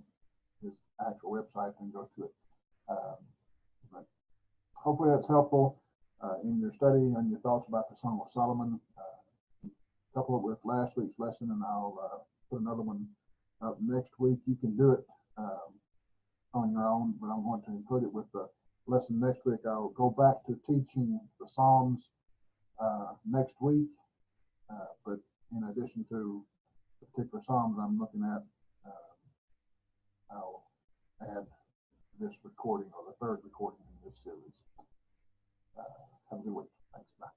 S1: his actual website, then go to it. But hopefully that's helpful in your study and your thoughts about the Song of Solomon. Couple it with last week's lesson, and I'll put another one up next week. You can do it on your own, but I'm going to include it with the lesson next week. I'll go back to teaching the Psalms next week, but in addition to the particular Psalms I'm looking at, I'll add this recording, or the third recording in this series. Have a good week. Thanks. Bye.